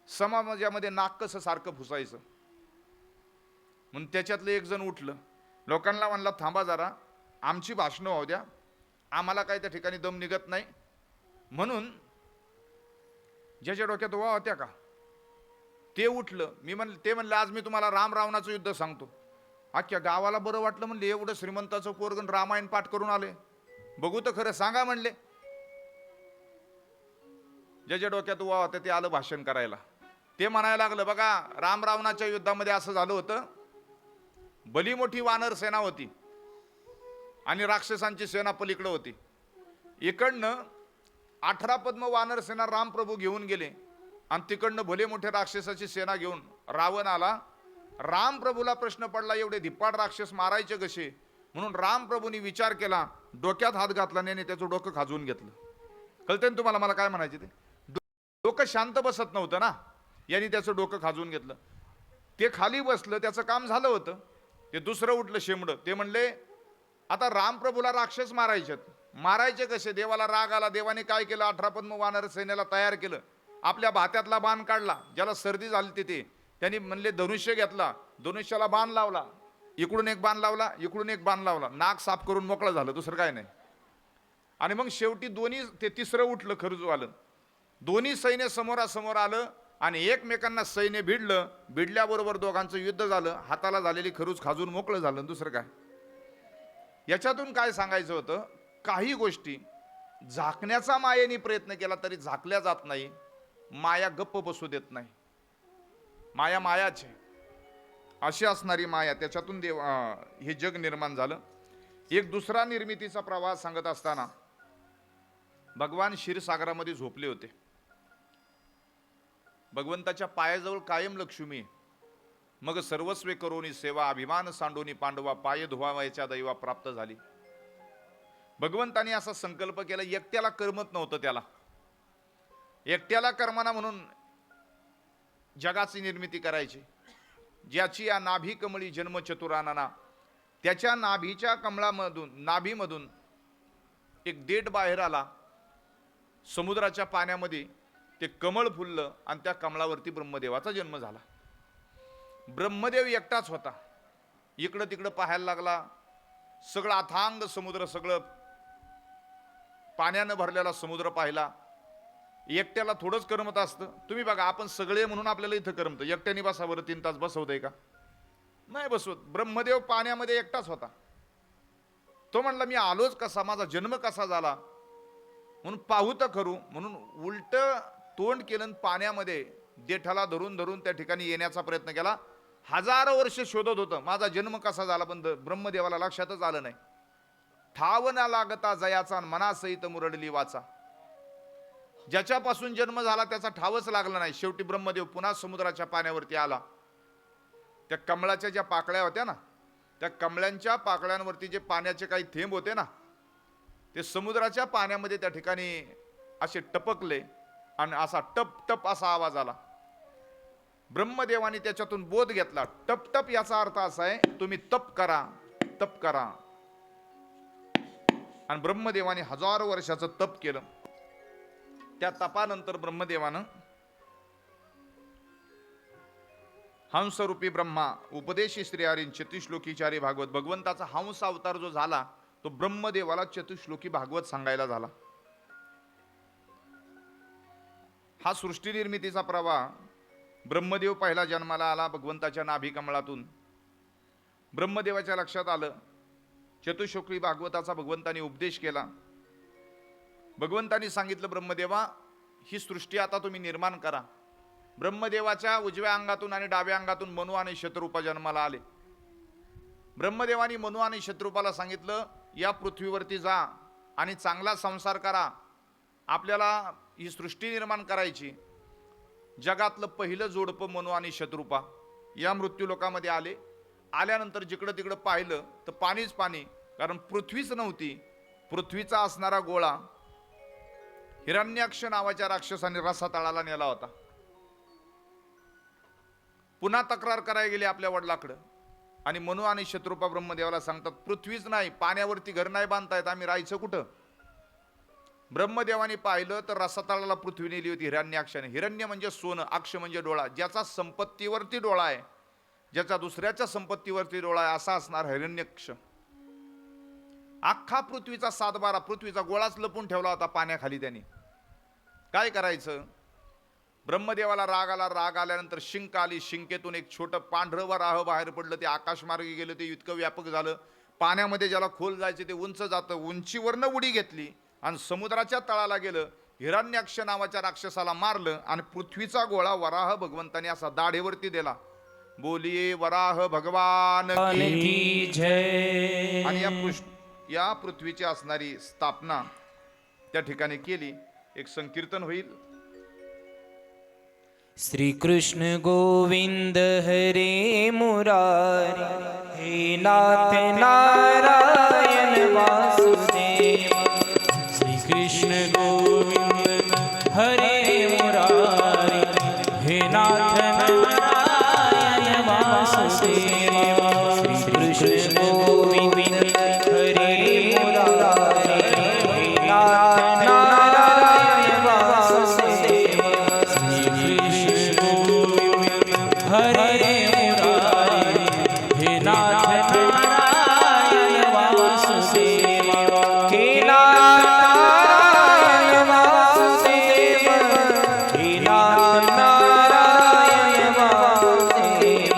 समाजामध्ये नाक कसं सारखं फुसायचं. म्हणून त्याच्यातलं एक जण उठलं, लोकांना म्हणला, थांबा जरा, आमची भाषणं होऊ द्या, आम्हाला काय त्या ठिकाणी दम निघत नाही. म्हणून ज्याच्या डोक्यात वा होत्या का ते उठलं. ते म्हणलं, आज मी तुम्हाला राम रावणाचं युद्ध सांगतो. अख्ख्या गावाला बरं वाटलं. म्हणले, एवढं श्रीमंताचं पोरगण रामायण पाठ करून आले, बघू तर खरं, सांगा म्हणले. ज्याच्या डोक्यात वा होतं ते आलं भाषण करायला. ते म्हणायला लागलं, बघा, राम रावणाच्या युद्धामध्ये असं झालं होतं, भली मोठी वानर सेना होती आणि राक्षसांची सेना पलीकडे होती. इकडनं 18 पद्म वानर सेना रामप्रभू घेऊन गेले आणि तिकडनं भले मोठे राक्षसाची सेना घेऊन रावण आला. रामप्रभूला प्रश्न पडला, एवढे धिप्पाड राक्षस मारायचे कसे. म्हणून रामप्रभूंनी विचार केला, डोक्यात हात घातला आणि त्याचं डोकं खाजवून घेतलं. कळतंय ना तुम्हाला मला काय म्हणायचे ते? डोकं शांत बसत नव्हतं ना, यांनी त्याचं डोकं खाजवून घेतलं. ते खाली बसलं, त्याचं काम झालं होतं. ते दुसरं उठलं शेंबडं. ते म्हणले, आता रामप्रभूला राक्षस मारायचे कसे. देवाला राग आला. देवाने काय केलं, 18 पद्म वानर सेनेला तयार केलं. आपल्या भात्यातला बाण काढला, ज्याला सर्दी झाली ते त्यांनी म्हणले धनुष्य घेतला, धनुष्याला बाण लावला, इकडून एक बाण लावला, इकडून एक बाण लावला, नाक साफ करून मोकळं झालं, दुसरं काय नाही. आणि मग शेवटी ते तिसरं उठलं खरूजवालं. दोन्ही सैन्य समोरासमोर आलं आणि एकमेकांना सैन्य भिडलं. भिडल्याबरोबर दोघांचं युद्ध झालं. हाताला झालेली खरूज खाजून मोकळं झालं, दुसरं काय. याच्यातून काय सांगायचं होतं, काही गोष्टी झाकण्याचा मायेने प्रयत्न केला तरी झाकल्या जात नाही. माया गप्प बसू देत नाही. माया मायाचे अशी असणारी माया, त्याच्यातून हे जग निर्माण झालं. एक दुसरा निर्मितीचा प्रवास सांगत असताना भगवान क्षीरसागरामध्ये झोपले होते. भगवंताच्या पायाजवळ कायम लक्ष्मी. मग सर्वस्वे करोनी सेवा, अभिमान सांडोनी पांडवा, पाय धुवायच्या दैवा प्राप्त झाली. भगवंताने असा संकल्प केला, एकट्याला करमत नव्हतं त्याला. एकट्याला कर्मना म्हणून जगाची निर्मिती करायची. ज्याची या नाभी कमळी जन्म चतुरानना, त्याच्या नाभीच्या नाभीमधून एक देठ बाहेर आला. समुद्राच्या पाण्यामध्ये ते कमळ फुललं आणि त्या कमळावरती ब्रह्मदेवाचा जन्म झाला. ब्रह्मदेव एकटाच होता. इकडं तिकडं पाहायला लागला. सगळं अथांग समुद्र, सगळं पाण्यानं भरलेला समुद्र पाहिला. एकट्याला थोडंच करमत असतं. तुम्ही बघा, आपण सगळे म्हणून आपल्याला इथं करमतं. एकट्याने बसावर 3 तास बसवतंय का? नाही बसवत. ब्रह्मदेव पाण्यामध्ये एकटाच होता. तो म्हणला, मी आलोच कसा, माझा जन्म कसा झाला म्हणून पाहू तर करू. म्हणून उलट तोंड केलं, पाण्यामध्ये देठाला धरून धरून त्या ठिकाणी येण्याचा प्रयत्न केला. 1000 वर्ष शोधत होतं माझा जन्म कसा झाला, पण ब्रह्मदेवाला लक्षातच आलं नाही. ठाव न लागता जयाचा मनासहित मुरडली वाचा. ज्याच्यापासून जन्म झाला त्याचा ठावच लागला नाही. शेवटी ब्रह्मदेव पुन्हा समुद्राच्या पाण्यावरती आला. त्या कमळाच्या ज्या पाकळ्या होत्या ना, त्या कमळांच्या पाकळ्यांवरती जे पाण्याचे काही थेंब होते ना, ते समुद्राच्या पाण्यामध्ये त्या ठिकाणी असे टपकले आणि असा टप टप असा आवाज आला. ब्रह्मदेवाने त्याच्यातून बोध घेतला. टप टप याचा अर्थ असा आहे, तुम्ही तप करा, तप करा. आणि ब्रह्मदेवाने 1000 वर्षाचं तप केलं. त्या तपानंतर ब्रह्मदेवानं हंसरूपी ब्रह्मा उपदेशी श्रीहरीं चतुश्लोकी चारी भागवत, भगवंताचा हंस अवतार जो झाला तो ब्रह्मदेवाला चतुश्लोकी भागवत सांगायला झाला. हा सृष्टी निर्मितीचा प्रवाह ब्रह्मदेव पहिला जन्माला आला भगवंताच्या नाभी कमळातून. ब्रह्मदेवाच्या लक्षात आलं, चतुश्लोकी भागवताचा भगवंतानी उपदेश केला. भगवंतानी सांगितलं, ब्रह्मदेवा ही सृष्टी आता तुम्ही निर्माण करा. ब्रह्मदेवाच्या उजव्या अंगातून आणि डाव्या अंगातून मनु आणि शतरूपा जन्माला आले. ब्रह्मदेवानी मनु आणि शतरूपाला सांगितलं, या पृथ्वीवरती जा आणि चांगला संसार करा. आपल्याला ही सृष्टी निर्माण करायची. जगातलं पहिलं जोडपं मनु आणि शतरूपा या मृत्यूलोकामध्ये आले. आल्यानंतर जिकडं तिकडं पाहिलं तर पाणीच पाणी, कारण पृथ्वीच नव्हती. पृथ्वीचा असणारा गोळा हिरण्याक्ष नावाच्या राक्षसाने रसातळाला नेला होता. पुन्हा तक्रार करायला गेले आपल्या वडिलाकडं आणि मनु आणि शत्रुपा ब्रह्मदेवाला सांगतात, पृथ्वीच नाही, पाण्यावरती घर नाही बांधतायत, आम्ही राहायचं कुठं? ब्रह्मदेवाने पाहिलं तर रसातळाला पृथ्वी नेली होती हिरण्याक्षाने. हिरण्य म्हणजे सोनं, अक्ष म्हणजे डोळा. ज्याचा संपत्तीवरती डोळा आहे, ज्याचा दुसऱ्याच्या संपत्तीवरती डोळा आहे, असा असणार हिरण्यक्ष. अख्खा पृथ्वीचा 7-12 पृथ्वीचा गोळाच लपून ठेवला होता पाण्याखाली. त्याने काय करायचं? ब्रह्मदेवाला राग आला. राग आल्यानंतर शिंक आली. शिंकेतून एक छोटं पांढरं वराह बाहेर पडलं. ते आकाशमार्गी गेलं. ते इतकं व्यापक झालं, पाण्यामध्ये ज्याला खोल जायचे ते उंच जातं. उंचीवरनं उडी घेतली आणि समुद्राच्या तळाला गेलं. हिरण्याक्ष नावाच्या राक्षसाला मारलं आणि पृथ्वीचा गोळा वराह भगवंताने असा दाढेवरती दिला. बोलिये वराह भगवान की जय. आणि या पृथ्वीची असणारी स्थापना त्या ठिकाणी केली. एक संकीर्तन होईल. श्री कृष्ण गोविंद हरे मुरारी, हे नाथ नारायण वासुदेव. श्री कृष्ण गोविंद हरे मुरारी, हे नाथ नारायण वासुदेव. श्री कृष्ण गोविंद हरे मुरारी, हे नाथ नारायण वासुदेव. हरे मुरारी, हे नाथ नारायण वासुदेव. हे नाथ नारायण वासुदेव, हे नाथ नारायण वासुदेव.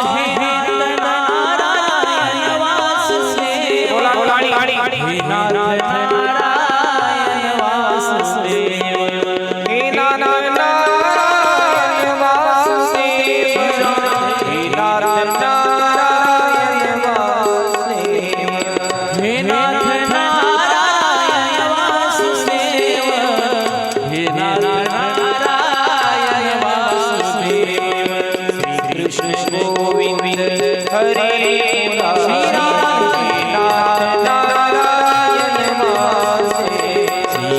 हे नारायण वासुदेव. बोला बोला हे नाथ नारायण वासुदेव. हे नाथ नारायण वासुदेव, हे नाथ नारायण वासुदेव. हे नाथ नारायण वासुदेव, हे नाथ नारायण वासुदेव. श्री कृष्ण गोविंद हरे मुरारी, हे नाथ नारायण वासुदेव. श्री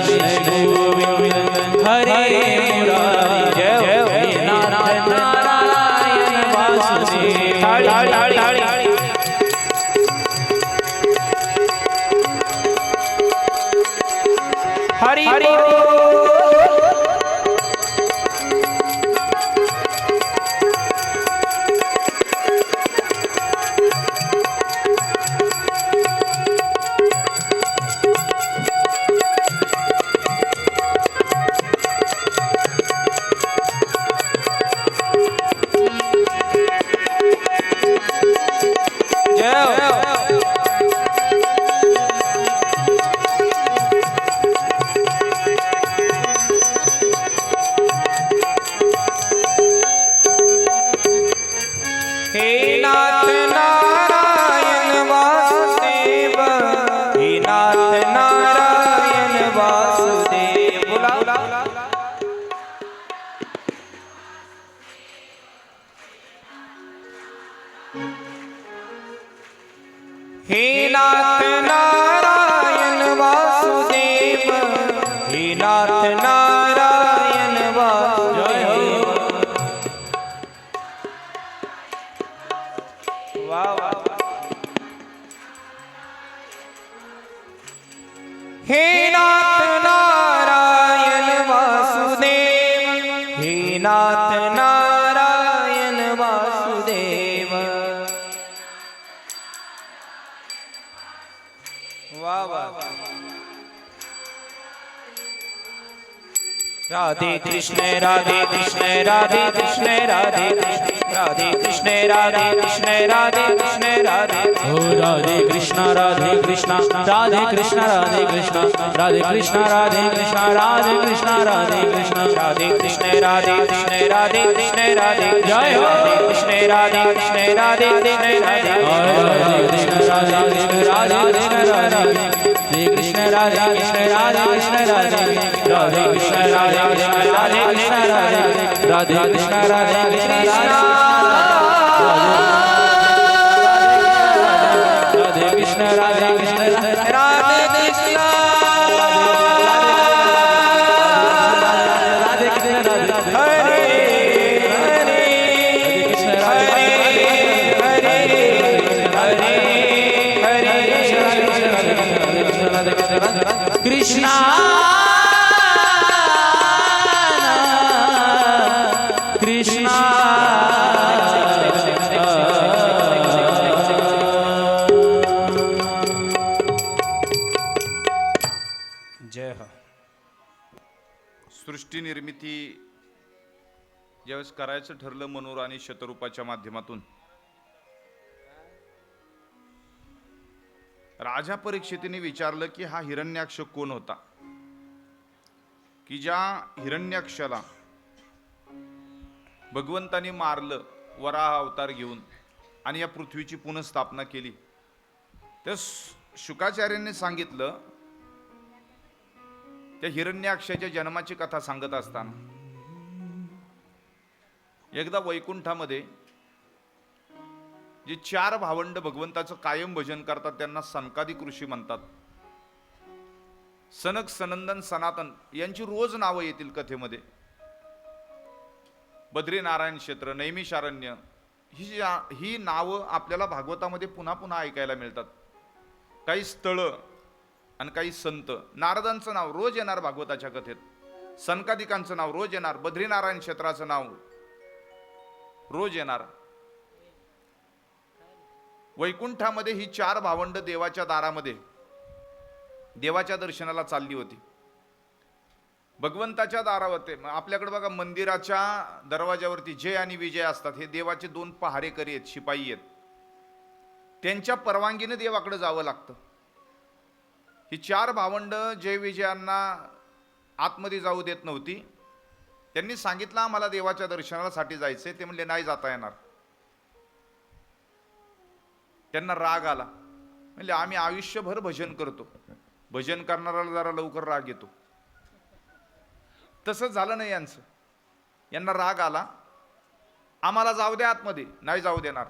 कृष्ण गोविंद हरे मुरारी, जय हे नाथ नारायण वासुदेव. ताळी ताळी ताळी. हरि हरि हे नाथ नारायण वासुदेव, हे नाथ नारायण वासुदेव. वाह वाह. हे नाथ नारायण वासुदेव, हे नाथ नारायण वासुदेव. वाह वाह. राधे कृष्ण राधे कृष्ण राधे कृष्ण राधे कृष्ण राधे कृष्ण राधे कृष्ण राधे कृष्ण राधे हो राधे कृष्ण राधे कृष्ण राधे कृष्ण राधे कृष्ण राधे कृष्ण राधे कृष्ण राधे कृष्ण राधे कृष्ण राधे कृष्ण राधे कृष्ण राधे कृष्ण राधे जय हो कृष्ण राधे कृष्ण राधे कृष्ण राधे राधे कृष्ण राधे कृष्ण राधे कृष्ण राधे कृष्ण राधे कृष्ण राधे कृष्ण राधे राधे कृष्ण राधे कृष्ण राधे कृष्ण राधे राधे कृष्ण राधे कृष्ण राधे कृष्ण राधे कृष्ण राधे कृष्ण राधे कृष्ण राधे हरे हरे कृष्ण हरे हरे हरे कृष्णा कृष्णा जय हो. सृष्टी निर्मिती ज्यावेळेस करायचं ठरलं मनोर आणि शतरूपाच्या माध्यमातून, राजा परीक्षितीने विचारलं की हा हिरण्याक्ष कोण होता, की ज्या हिरण्याक्षाला भगवंतानी मारलं वराह अवतार घेऊन आणि या पृथ्वीची पुनःस्थापना केली. तर शुकाचार्यांनी सांगितलं, त्या हिरण्याक्षाच्या जन्माची कथा सांगत असताना एकदा वैकुंठामध्ये जे 4 भावंड भगवंताचं कायम भजन करतात त्यांना सनकादिक ऋषी म्हणतात. सनक, सनंदन, सनातन यांची रोज नावं येतील कथेमध्ये. बद्रीनारायण क्षेत्र, नैमिषारण्य ही नावं आपल्याला भागवतामध्ये पुन्हा पुन्हा ऐकायला मिळतात. काही स्थळं आणि काही संत. नारदांचं नाव रोज येणार भागवताच्या कथेत, सनकादिकांचं नाव रोज येणार, बद्रीनारायण क्षेत्राचं नाव रोज येणार. वैकुंठामध्ये ही 4 भावंड देवाच्या दारामध्ये देवाच्या दर्शनाला चालली होती. भगवंताच्या दारावरती आपल्याकडे बघा मंदिराच्या दरवाजावरती जय आणि विजय असतात. हे देवाचे 2 पहारेकरी आहेत, शिपाई आहेत. त्यांच्या परवानगीने देवाकडे जावं लागतं. ही 4 भावंड जय विजयांना आतमध्ये जाऊ देत नव्हती. त्यांनी सांगितलं आम्हाला देवाच्या दर्शनासाठी जायचंय. ते म्हणले नाही जाता येणार. त्यांना राग आला. म्हणजे आम्ही आयुष्यभर भजन करतो, भजन करणाऱ्याला जरा लवकर राग येतो. तसंच झालं नाही यांचं. यांना राग आला, आम्हाला जाऊ द्या आतमध्ये. नाही जाऊ देणार.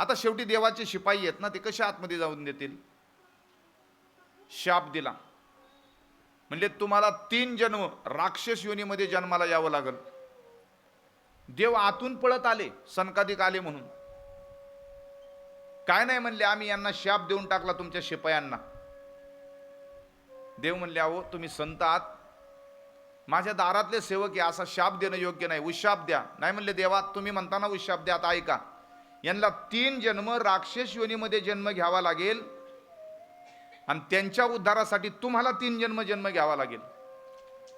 आता शेवटी देवाचे शिपाई आहेत ना, ते कसे आतमध्ये जाऊन देतील. शाप दिला. म्हणजे तुम्हाला 3 जन्म राक्षस योनीमध्ये जन्माला यावं लागल. देव आतून पळत आले, सनकादिक आले म्हणून. काय नाही म्हणले, आम्ही यांना शाप देऊन टाकला तुमच्या शिपायांना. देव म्हणले, अहो तुम्ही संत आहात, माझ्या दारातले सेवक आहे, असा शाप देणं योग्य नाही, उशाप द्या. नाही म्हणले, देवा तुम्ही म्हणताना उशाप द्या, आता ऐका. यांना 3 जन्म राक्षस योनीमध्ये जन्म घ्यावा लागेल आणि त्यांच्या उद्धारासाठी तुम्हाला 3 जन्म घ्यावा लागेल.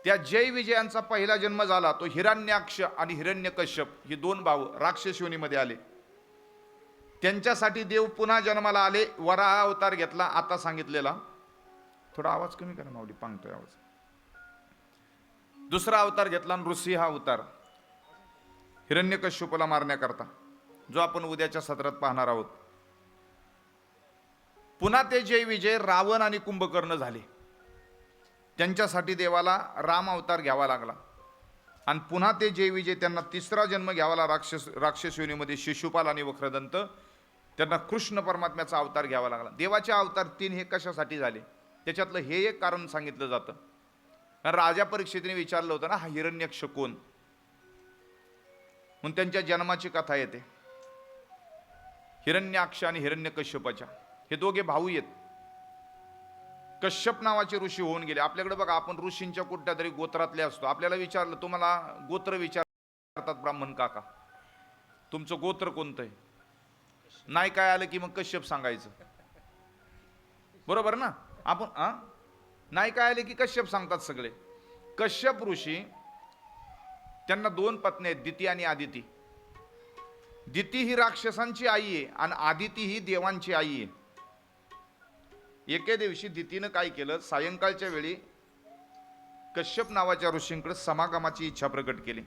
त्या जय विजयांचा पहिला जन्म झाला तो हिरण्याक्ष आणि हिरण्यकश्यप ही 2 भाऊ राक्षस योनीमध्ये आले. त्यांच्यासाठी देव पुन्हा जन्माला आले, वराह अवतार घेतला. आता सांगितलेला, थोडा आवाज कमी करा माऊली, पांगतोय आवाज. दुसरा अवतार घेतला, नृसिंह अवतार, हिरण्यकश्यपाला मारण्याकरता, जो आपण उद्याच्या सत्रात पाहणार आहोत. पुन्हा ते जय विजय रावण आणि कुंभकर्ण झाले. त्यांच्यासाठी देवाला राम अवतार घ्यावा लागला. आणि पुन्हा ते जय विजय त्यांना 3रा जन्म घ्यावा लागला राक्षस योनीमध्ये. शिशुपाल आणि वक्रदंत त्यांना कृष्ण परमात्म्याचा अवतार घ्यावा लागला. देवाचे अवतार 3 हे कशासाठी झाले, त्याच्यातलं हे एक कारण सांगितलं जातं. कारण राजा परीक्षितीने विचारलं होतं ना, हा हिरण्यक्ष कोण, म्हणून त्यांच्या जन्माची कथा येते. हिरण्याक्ष आणि हिरण्यकश्यपाच्या हे दोघे भाऊ आहेत. कश्यप नावाचे ऋषी होऊन गेले. आपल्याकडे बघा, आपण ऋषींच्या कुठल्या तरी गोत्रातले असतो. आपल्याला विचारलं, तुम्हाला गोत्र विचारतात ब्राह्मण काका, तुमचं गोत्र कोणतं आहे? नाही काय आलं की मग कश्यप सांगायचं, बरोबर ना. आपण नाही काय आले की कश्यप सांगतात सगळे. कश्यप ऋषी त्यांना 2 पत्नी आहेत, दिती आणि आदिती. दिती ही राक्षसांची आई आहे आणि आदिती ही देवांची आई आहे. एके दिवशी दितीनं काय केलं, सायंकाळच्या वेळी कश्यप नावाच्या ऋषींकडे समागमाची इच्छा प्रकट केली.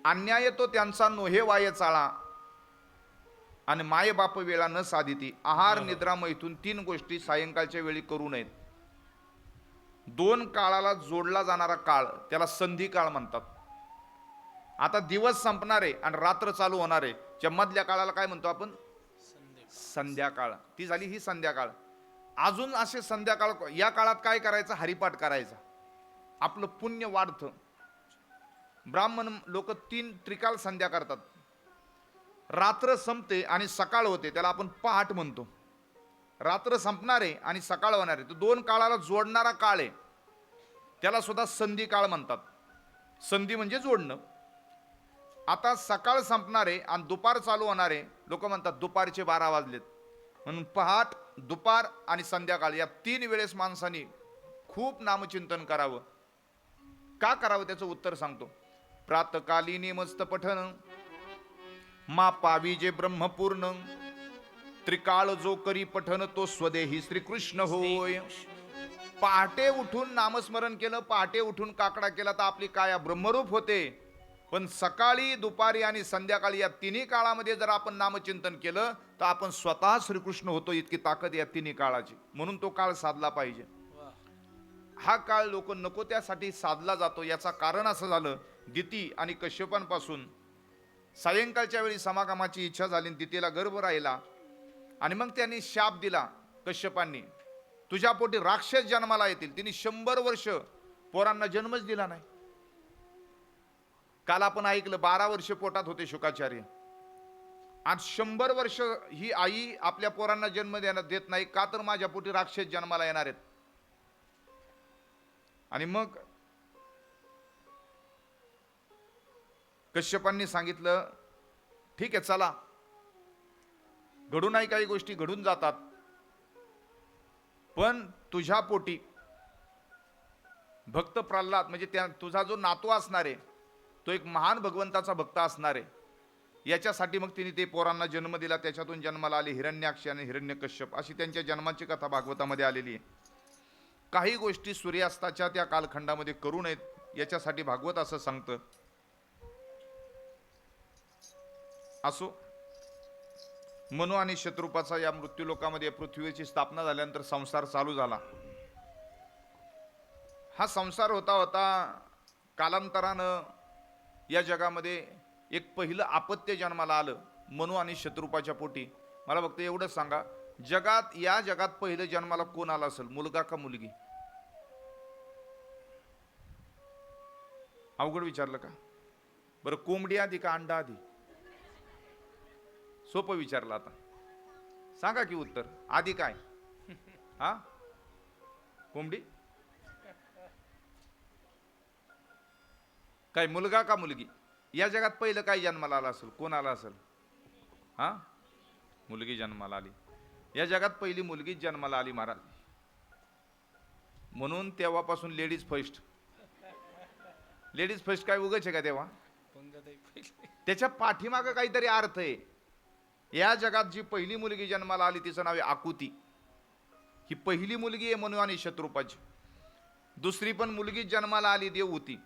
अन्याय तो त्यांचा नोहे वाय चाळा आणि माय बाप वेळा न साधिती. आहार निद्रा मैथून 3 गोष्टी सायंकाळच्या वेळी करू नयेत. 2 काळाला जोडला जाणारा काळ त्याला संधी काळ म्हणतात. आता दिवस संपणारे आणि रात्र चालू होणारे च्या मधल्या काळाला काय म्हणतो आपण? संध्याकाळ. ती झाली ही संध्याकाळ. अजून असे संध्याकाळ, या काळात काय करायचं? हरिपाठ करायचा, आपलं पुण्य वाढतं. ब्राह्मण लोक 3 त्रिकाल संध्या करतात. रात्र संपते आणि सकाळ होते, त्याला आपण पहाट म्हणतो. रात्र संपणारे आणि सकाळ होणारे, तो 2 काळाला जोडणारा काळ आहे, त्याला सुद्धा संधी काळ म्हणतात. संधी म्हणजे जोडणं. आता सकाळ संपणारे आणि दुपार चालू होणारे लोक म्हणतात दुपारचे 12 वाजलेत. म्हणून पहाट, दुपार आणि संध्याकाळ या 3 वेळेस माणसाने खूप नामचिंतन करावं. का करावं त्याचं उत्तर सांगतो. प्रातकालीनी मस्त पठन मा पावी जे ब्रह्मपूर्ण, त्रिकाळ जो करी पठन तो स्वदेही श्रीकृष्ण होय. पहाटे उठून नामस्मरण केलं, पहाटे उठून काकडा केला तर आपली काया ब्रह्मरूप होते. पण सकाळी, दुपारी आणि संध्याकाळी या 3 काळामध्ये जर आपण नामचिंतन केलं तर आपण स्वतः श्रीकृष्ण होतो. इतकी ताकद या 3 काळाची. म्हणून तो काळ साधला पाहिजे. हा काळ लोक नको त्यासाठी साधला जातो. याचा कारण असं झालं, दिती आणि कश्यपांपासून सायंकाळच्या वेळी समागमाची इच्छा झाली. दितीला गर्भ राहिला आणि मग त्यांनी शाप दिला कश्यपांनी, तुझ्या पोटी राक्षस जन्माला येतील. तिने 100 वर्ष पोरांना जन्मच दिला नाही. काल आपण ऐकलं 12 वर्ष पोटात होते शुकाचार्य. आज 100 वर्ष ही आई आपल्या पोरांना जन्म देत नाही. का तर माझ्या पोटी राक्षस जन्माला येणार आहेत. आणि मग कश्यपांनी सांगितलं, ठीक आहे चला, घडूनही काही गोष्टी घडून जातात, पण तुझ्या पोटी भक्त प्रल्हाद म्हणजे त्या तुझा जो नातू असणार आहे तो एक महान भगवंताचा भक्त असणार आहे. याच्यासाठी मग तिने ते पोरांना जन्म दिला. त्याच्यातून जन्माला आले हिरण्याक्ष आणि हिरण्यकश्यप, अशी त्यांच्या जन्माची कथा भागवतामध्ये आलेली आहे. काही गोष्टी सूर्यास्ताच्या त्या कालखंडामध्ये करू नयेत, याच्यासाठी भागवत असं सांगतं. असो, मनु आणि शत्रुपाचा या मृत्यूलोकामध्ये पृथ्वीची स्थापना झाल्यानंतर संसार चालू झाला. हा संसार होता होता कालांतरानं या जगामध्ये एक पहिलं आपत्य जन्माला आलं मनु आणि शत्रुपाच्या पोटी. मला फक्त एवढंच सांगा, या जगात पहिलं जन्माला कोण आला असेल, मुलगा का मुलगी? अवघड विचारलं का? बरं, कोंबडी आधी का अंडा आधी? सोपं विचारलं. आता सांगा की उत्तर. आधी काय? हा, कोंबडी? काय मुलगा का मुलगी? या जगात पहिलं काय जन्माला आला असेल? कोण आला असेल? हा, मुलगी जन्माला आली. या जगात पहिली मुलगीच जन्माला आली महाराज. म्हणून तेव्हापासून लेडीज फर्स्ट. लेडीज फर्स्ट काय उगाच आहे का तेव्हा? त्याच्या पाठीमागं काहीतरी अर्थ आहे. या जगात जी पहिली मुलगी जन्माला आली तिचं नाव आहे आकुती. ही पहिली मुलगी आहे मनु आणि शत्रुपाची. दुसरी पण मुलगी जन्माला आली देवहूती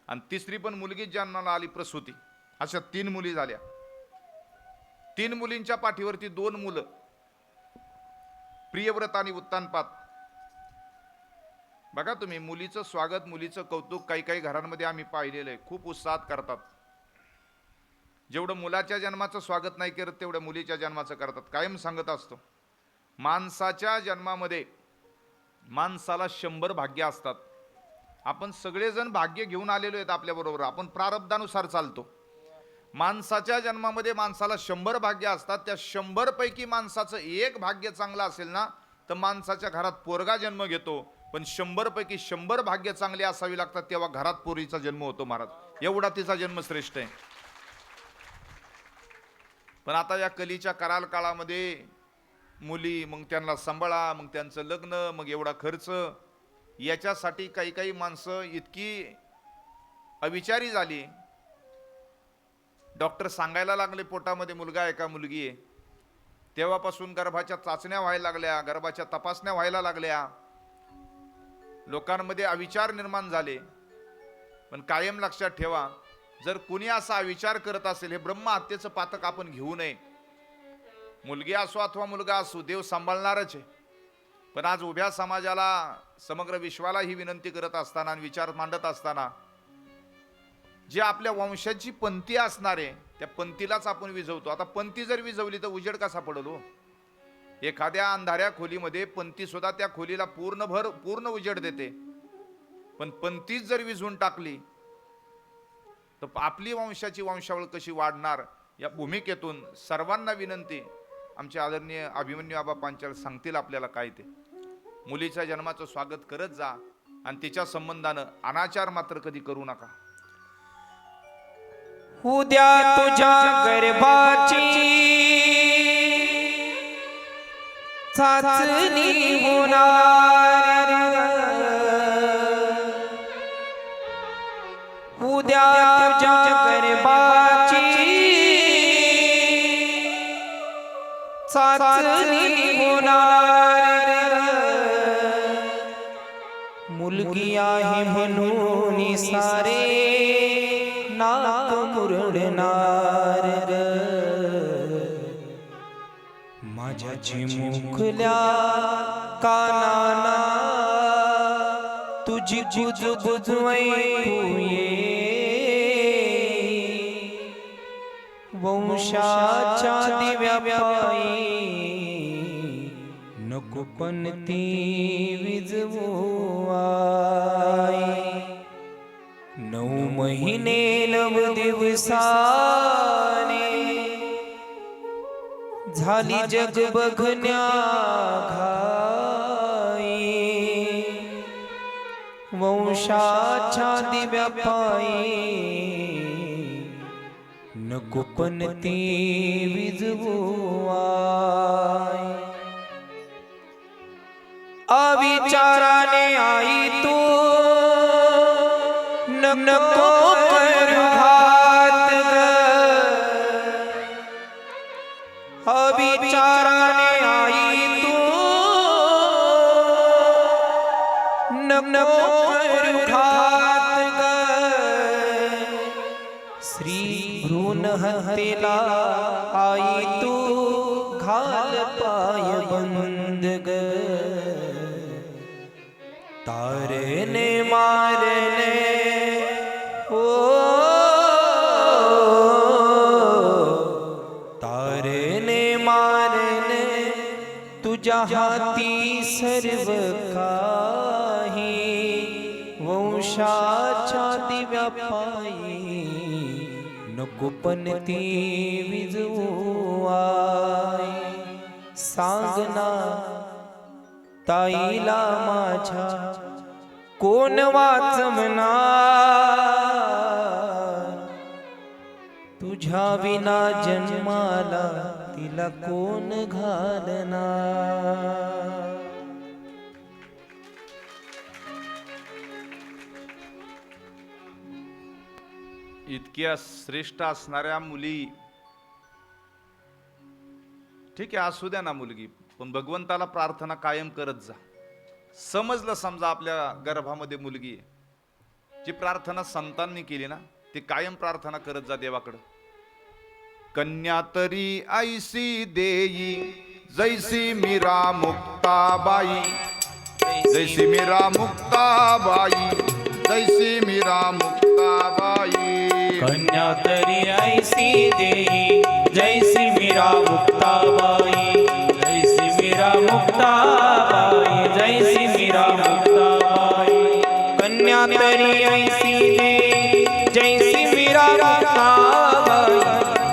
आणि तिसरी पण मुलगी जन्माला आली प्रसूती. अशा 3 मुली झाल्या. 3 मुलींच्या पाठीवरती 2 मुलं, प्रियव्रत आणि उत्तानपात. बघा तुम्ही, मुलीचं स्वागत, मुलीचं कौतुक काही काही घरांमध्ये आम्ही पाहिलेलं आहे, खूप उत्साहात करतात. जेवढं मुलाच्या जन्माचं स्वागत नाही करत तेवढं मुलीच्या जन्माचं करतात. कायम सांगत असतो, माणसाच्या जन्मामध्ये माणसाला 100 भाग्य असतात. आपण सगळेजण भाग्य घेऊन आलेलो आहेत आपल्याबरोबर, आपण प्रारब्धानुसार चालतो. माणसाच्या जन्मामध्ये माणसाला 100 भाग्य असतात. त्या 100 पैकी माणसाचं 1 भाग्य चांगलं असेल ना तर माणसाच्या घरात पोरगा जन्म घेतो. पण 100 पैकी 100 भाग्य चांगले असावी लागतात तेव्हा घरात पोरीचा जन्म होतो महाराज. एवढा तिचा जन्म श्रेष्ठ आहे. पण आता या कलीच्या कराल काळामध्ये मुली, मग त्यांना सांभाळा, मग त्यांचं लग्न, मग एवढा खर्च, याच्यासाठी काही काही माणसं इतकी अविचारी झाली. डॉक्टर सांगायला लागले पोटामध्ये मुलगा आहे का मुलगी आहे. तेव्हापासून गर्भाच्या चाचण्या व्हायला लागल्या, गर्भाच्या तपासण्या व्हायला लागल्या. लोकांमध्ये अविचार निर्माण झाले. पण कायम लक्षात ठेवा, जर कुणी असा विचार करत असेल, हे ब्रह्महत्येचं पातक आपण घेऊ नये. मुलगी असो अथवा मुलगा असो, देव सांभाळणारच आहे. पण आज उभ्या समाजाला, समग्र विश्वाला ही विनंती करत असताना आणि विचार मांडत असताना, जे आपल्या वंशाची पंथी असणार आहे त्या पंथीलाच आपण विझवतो. आता पंथी जर विझवली तर उजेड कसा पडल हो. एखाद्या अंधाऱ्या खोलीमध्ये पंथी सुद्धा त्या खोलीला पूर्ण उजेड देते. पण पंथीच जर विझवून टाकली तर आपली वंशाची वंशावळ कशी वाढणार. या भूमिकेतून सर्वांना विनंती, आमचे आदरणीय अभिमन्यू आबा पांचाळ सांगतील आपल्याला काय ते. मुलीच्या जन्माचं स्वागत करत जा आणि तिच्या संबंधानं अनाचार मात्र कधी करू नका. उद्या तुझ्या गर्भाची चाचणी होणार. उद्या तुझ्या गर्भाची चाचणी होणार. मुलगी आहे म्हणून सारे नाक मुरडणार. माझ्या चिमुकल्या कानाना तुझी गुज ऐकूये. वंशाच्या दिव्यापायी नको पण ती विझवू आई. 9 महिने 9 दिवसाने झाली जग बघण्या घाई. वंशाच्या दिव्यापायी नको पण ती विझवू आई. अविचाराने आई तू नको करू घात ग. अविचाराने आई तू नको करू घात ग. श्री भ्रूण हत्येला आई तू घाल पाय बंद ग. तारने मारने ओ तारने मारने तुझ्या हाती सर्व काही. वंशाच्या दिव्यापायी नको पण ती विझवू आई. सांगना ताईला माझ्या कोण वाचवणार. तुझ्या विना जन्माला तिला कोण घालणार. इतक्या श्रेष्ठ असणाऱ्या मुली, ठीक आहे असू द्या ना मुलगी, पण भगवंताला प्रार्थना कायम करत जा. समजलं समजा आपल्या गर्भामध्ये मुलगी आहे, जी प्रार्थना संतांनी केली ना ती कायम प्रार्थना करत जा देवाकडं. कन्या तरी ऐसी देई जैसी मीरा मुक्ताबाई. जैसी मीरा मुक्ताबाई, जैसी मीरा मुक्ताबाई. कन्या तरी ऐसी देई जैसी मीरा मुक्ताबाई. जैसी मीरा मुक्ताबाई, जैसी मीरा मुक्ताबाई. कन्या तरी ऐसी देई जैसी मीरा मुक्ताबाई.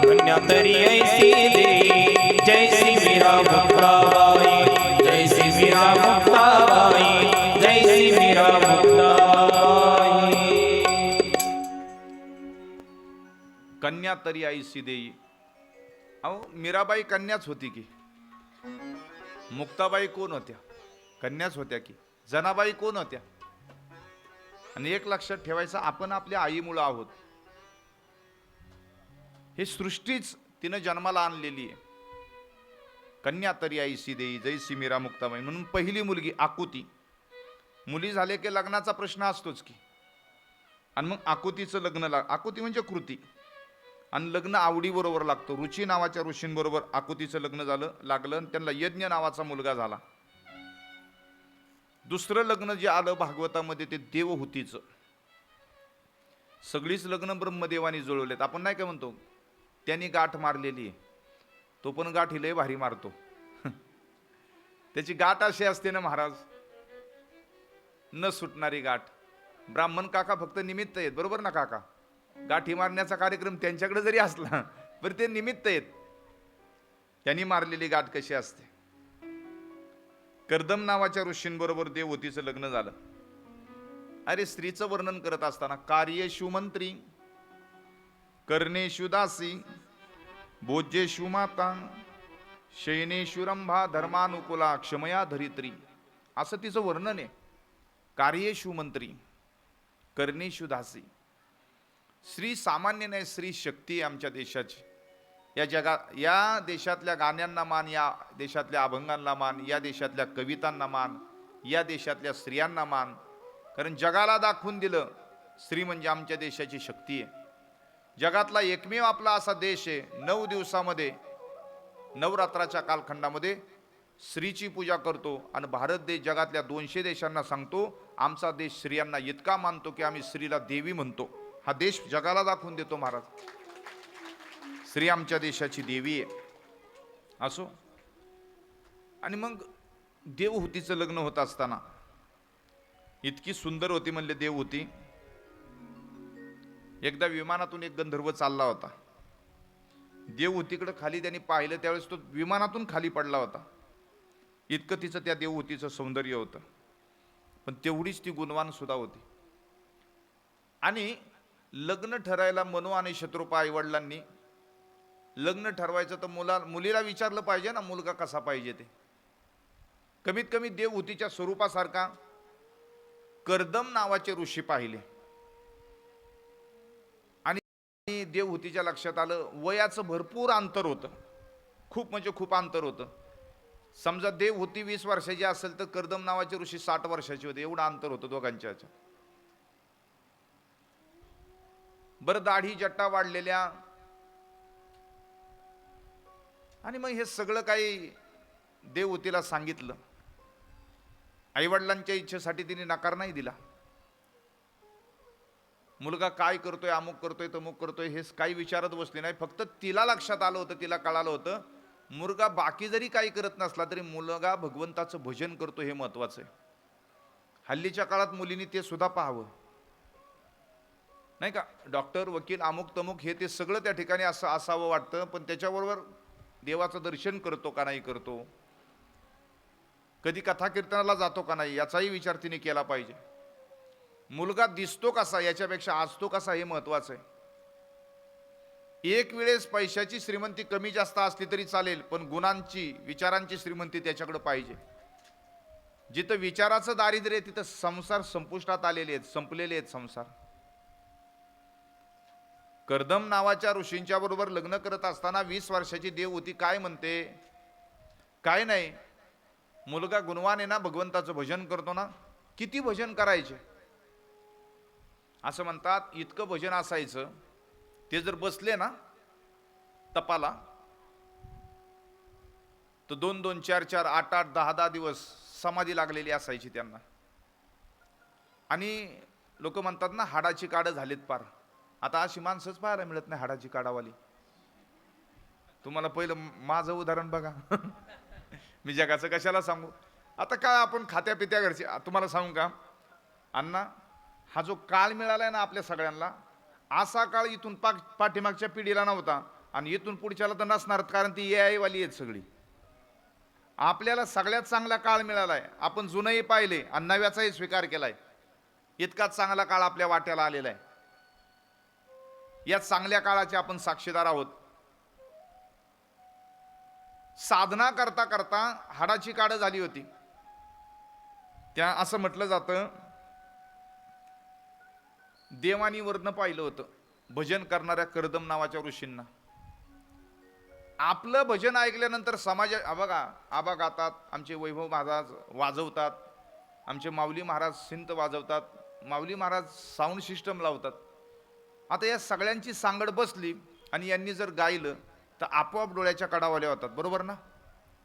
कन्या तरी ऐसी देई जैसी मीरा मुक्ताबाई. जैसी मीरा मुक्ताबाई, जैसी मीरा मुक्ताबाई. कन्या तरी ऐसी देई. अहो मीराबाई कन्याच होती की, मुक्ताबाई कोण होत्या? कन्याच होत्या की. जनाबाई कोण होत्या? आणि एक लक्षात ठेवायचं, आपण आपल्या आईमुळं आहोत. हे सृष्टीच तिनं जन्माला आणलेली आहे. कन्या तरी आईसी देई जैसी मीरा मुक्ताबाई, म्हणून पहिली मुलगी आकुती. मुली झाले की लग्नाचा प्रश्न असतोच की. आणि मग आकुतीचं लग्न आकुती म्हणजे कृती, आणि लग्न आवडीबरोबर लागतं. रुची नावाच्या ऋषींबरोबर आकुतीचं लग्न लागलं आणि त्यांना यज्ञ नावाचा मुलगा झाला. दुसरं लग्न जे आलं भागवतामध्ये ते देवहूतीचं. सगळीच लग्न ब्रह्मदेवानी जुळवलेत. आपण नाही काय म्हणतो, त्यांनी गाठ मारलेली आहे, तो पण गाठ ही लय भारी मारतो. त्याची गाठ अशी असते ना महाराज, न सुटणारी गाठ. ब्राह्मण काका फक्त निमित्त आहेत, बरोबर ना काका? गाठी मारण्याचा कार्यक्रम त्यांच्याकडे जरी असला तरी ते निमित्त आहेत. त्यांनी मारलेली गाठ कशी असते. कर्दम नावाच्या ऋषींबरोबर देवहूतीचं लग्न झालं. अरे स्त्रीचं वर्णन करत असताना कार्येषु मंत्री, कर्णेषु दासी, भोज्येषु माता, शयनेषु रंभा, धर्मानुकुला, क्षमया धरित्री, असं तिचं वर्णन आहे. कार्येषु मंत्री, कर्णेषु दासी. स्त्री सामान्य नाही, स्त्री शक्ती आहे आमच्या देशाची. या या देशातल्या गाण्यांना मान, या देशातल्या अभंगांना मान, या देशातल्या कवितांना मान, या देशातल्या स्त्रियांना मान. कारण जगाला दाखवून दिलं स्त्री म्हणजे आमच्या देशाची शक्ती आहे. जगातला एकमेव आपला असा देश आहे 9 दिवसामध्ये, नवरात्राच्या कालखंडामध्ये स्त्रीची पूजा करतो. आणि भारत देश जगातल्या 200 देशांना सांगतो आमचा देश स्त्रियांना इतका मानतो की आम्ही स्त्रीला देवी म्हणतो. हा देश जगाला दाखवून देतो महाराज, स्त्री आमच्या देशाची देवी आहे. असो. आणि मग देवहूतीचं लग्न होत असताना इतकी सुंदर होती म्हणले देवहूती. एकदा विमानातून एक गंधर्व चालला होता. देवहूतीकडे खाली त्यांनी पाहिलं त्यावेळेस तो विमानातून खाली पडला होता. इतकं तिचं त्या देवहूतीचं सौंदर्य होतं. पण तेवढीच ती गुणवान सुद्धा होती. आणि लग्न ठरायला मनू आणि शत्रुपा आईवडिलांनी लग्न ठरवायचं तर मुलीला विचारलं पाहिजे ना मुलगा कसा पाहिजे ते. कमीत कमी देवहूतीच्या स्वरूपासारखा कर्दम नावाचे ऋषी पाहिले. आणि देवहूतीच्या लक्षात आलं वयाचं भरपूर अंतर होतं, खूप म्हणजे खूप अंतर होतं. समजा देवहूती 20 वर्षाची असेल तर कर्दम नावाचे ऋषी 60 वर्षाचे होते. एवढं अंतर होतं दोघांच्या ह्याच्यात. बरं दाढी जट्टा वाढलेल्या. आणि मग हे सगळं काही देवहूतीला सांगितलं. आईवडिलांच्या इच्छेसाठी तिने नकार नाही दिला. मुलगा काय करतोय, अमुक करतोय, तमुक करतोय, हे काही विचारत बसले नाही. फक्त तिला लक्षात आलं होतं, तिला कळालं होतं मुलगा बाकी जरी काही करत नसला तरी मुलगा भगवंताचं भजन करतो हे महत्वाचं आहे. हल्लीच्या काळात मुलींनी ते सुद्धा पाहावं नाही का. डॉक्टर, वकील, अमुक तमुक हे ते सगळं त्या ठिकाणी असं असावं वाटतं. पण त्याच्याबरोबर देवाचं दर्शन करतो का नाही करतो, कधी कथा कीर्तनाला जातो का नाही याचाही विचार तिने केला पाहिजे. मुलगा दिसतो कसा याच्यापेक्षा असतो कसा हे महत्वाचं आहे. एक वेळेस पैशाची श्रीमंती कमी जास्त असली तरी चालेल, पण गुणांची, विचारांची श्रीमंती त्याच्याकडे पाहिजे. जिथं विचाराचं दारिद्र्य आहे तिथं संसार संपुष्टात आलेले आहेत, संपलेले आहेत संसार. कर्दम नावाच्या ऋषींच्या बरोबर लग्न करत असताना 20 वर्षाची देवहूती काय म्हणते, काय नाही, मुलगा गुणवान आहे ना, भगवंताचं भजन करतो ना. किती भजन करायचे असं म्हणतात. इतकं भजन असायचं ते जर बसले ना तपाला तर 2-2, 4-4, 8-8, 10-10 दिवस समाधी लागलेली असायची त्यांना. आणि लोक म्हणतात ना हाडाची काडं झालीत पार. आता अशी माणसंच पाहायला मिळत नाही हाडाची काडावाली. तुम्हाला पहिलं माझं उदाहरण बघा. मी जगाचं कशाला सांगू. आता काय आपण खात्या पित्या घरचे. तुम्हाला सांगू का अण्णा, हा जो काळ मिळालाय ना आपल्या सगळ्यांना, असा काळ इथून पाठीमागच्या पिढीला नव्हता आणि इथून पुढच्याला तर नसणार. कारण ती AI वाली आहेत सगळी. आपल्याला सगळ्यात चांगला काळ मिळालाय. आपण जुनही पाहिले आणि नव्याचाही स्वीकार केलाय. इतकाच चांगला काळ आपल्या वाट्याला आलेला आहे. या चांगल्या काळाचे आपण साक्षीदार आहोत. साधना करता करता हाडाची काडं झाली होती. त्या असं म्हटलं जातं देवानी वरनं पाहिलं होतं भजन करणाऱ्या कर्दम नावाच्या ऋषींना. आपलं भजन ऐकल्यानंतर बघा आबा गातात, आमचे वैभव महाराज वाजवतात, आमचे माऊली महाराज सिंत वाजवतात, माऊली महाराज साऊंड सिस्टम लावतात. आता या सगळ्यांची सांगड बसली आणि यांनी जर गायलं तर आपोआप डोळ्याच्या कडावाल्या होतात. बरोबर ना?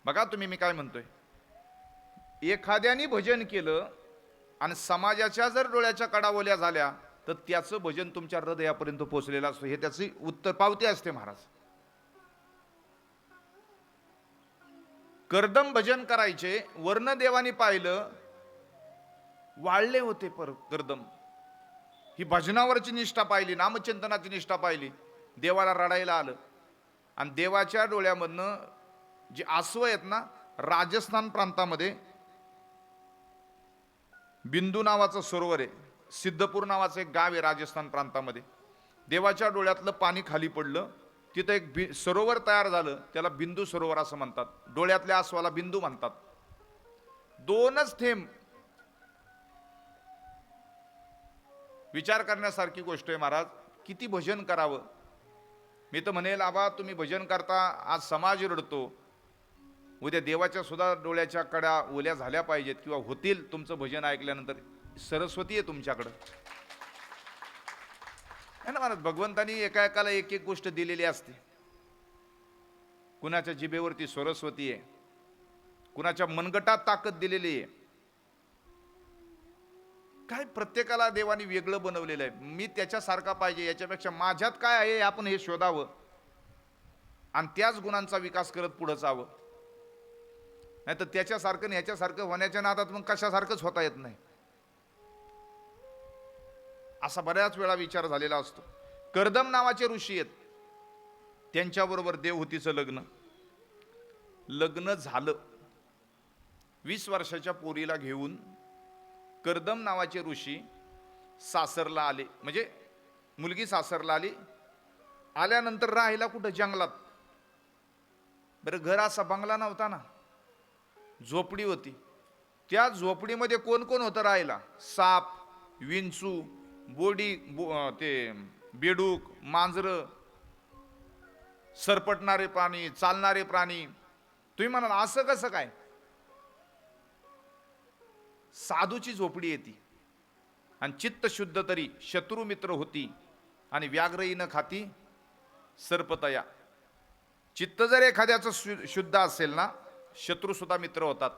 बघा तुम्ही मी काय म्हणतोय. एखाद्याने भजन केलं आणि समाजाच्या जर डोळ्याच्या कडावल्या झाल्या तर त्याचं भजन तुमच्या हृदयापर्यंत पोहोचलेलं असतं. हे त्याची उत्तर पावती असते महाराज. कर्दम भजन करायचे, वर्णदेवानी पाहिलं वाळले होते कर्दम. ही भजनावरची निष्ठा पाहिली, नामचिंतनाची निष्ठा पाहिली, देवाला रडायला आलं. आणि देवाच्या डोळ्यामधनं जे आसव आहेत ना, राजस्थान प्रांतामध्ये बिंदू नावाचं सरोवर आहे, सिद्धपूर नावाचं एक गाव आहे राजस्थान प्रांतामध्ये. देवाच्या डोळ्यातलं पाणी खाली पडलं, तिथं एक सरोवर तयार झालं, त्याला बिंदू सरोवर असं म्हणतात. डोळ्यातल्या आसवाला बिंदू म्हणतात. 2च थेंब. विचार करण्यासारखी गोष्ट आहे महाराज. किती भजन करावं. मी तर म्हणेल आबा तुम्ही भजन करता, आज समाज रडतो, उद्या देवाच्या सुद्धा डोळ्याच्या कडा ओल्या झाल्या पाहिजेत किंवा होतील तुमचं भजन ऐकल्यानंतर. सरस्वती आहे तुमच्याकडं है ना महाराज. भगवंतानी एका एकाला एक एक गोष्ट दिलेली असते. कुणाच्या जिभेवरती सरस्वती आहे, कुणाच्या मनगटात ताकद दिलेली आहे. काय प्रत्येकाला देवाने वेगळं बनवलेलं आहे. मी त्याच्यासारखा पाहिजे, याच्यापेक्षा माझ्यात काय आहे आपण हे शोधावं आणि त्याच गुणांचा विकास करत पुढे जावं. नाही तर त्याच्यासारखं आणि ह्याच्यासारखं होण्याच्या नादात मग कशासारखंच होता येत नाही. असा बऱ्याच वेळा विचार झालेला असतो. कर्दम नावाचे ऋषी आहेत, त्यांच्याबरोबर देवहूतीचं लग्न झालं. 20 वर्षाच्या पोरीला घेऊन कर्दम नावाचे ऋषी सासरला आले. म्हणजे मुलगी सासरला आली. आल्यानंतर राहायला कुठं? जंगलात. बरं, घर असा बंगला नव्हता ना, झोपडी होती. त्या झोपडीमध्ये कोण कोण होतं राहायला? साप, विंचू, बोडी, ते बेडूक, मांजरं, सरपटणारे प्राणी, चालणारे प्राणी. तुम्ही म्हणाल असं कसं काय? साधूची झोपडी येते आणि चित्त शुद्ध तरी शत्रू मित्र होती आणि व्याघ्रही न खाती सर्पतया. चित्त जर एखाद्याचं शुद्ध असेल ना, शत्रू सुद्धा मित्र होतात.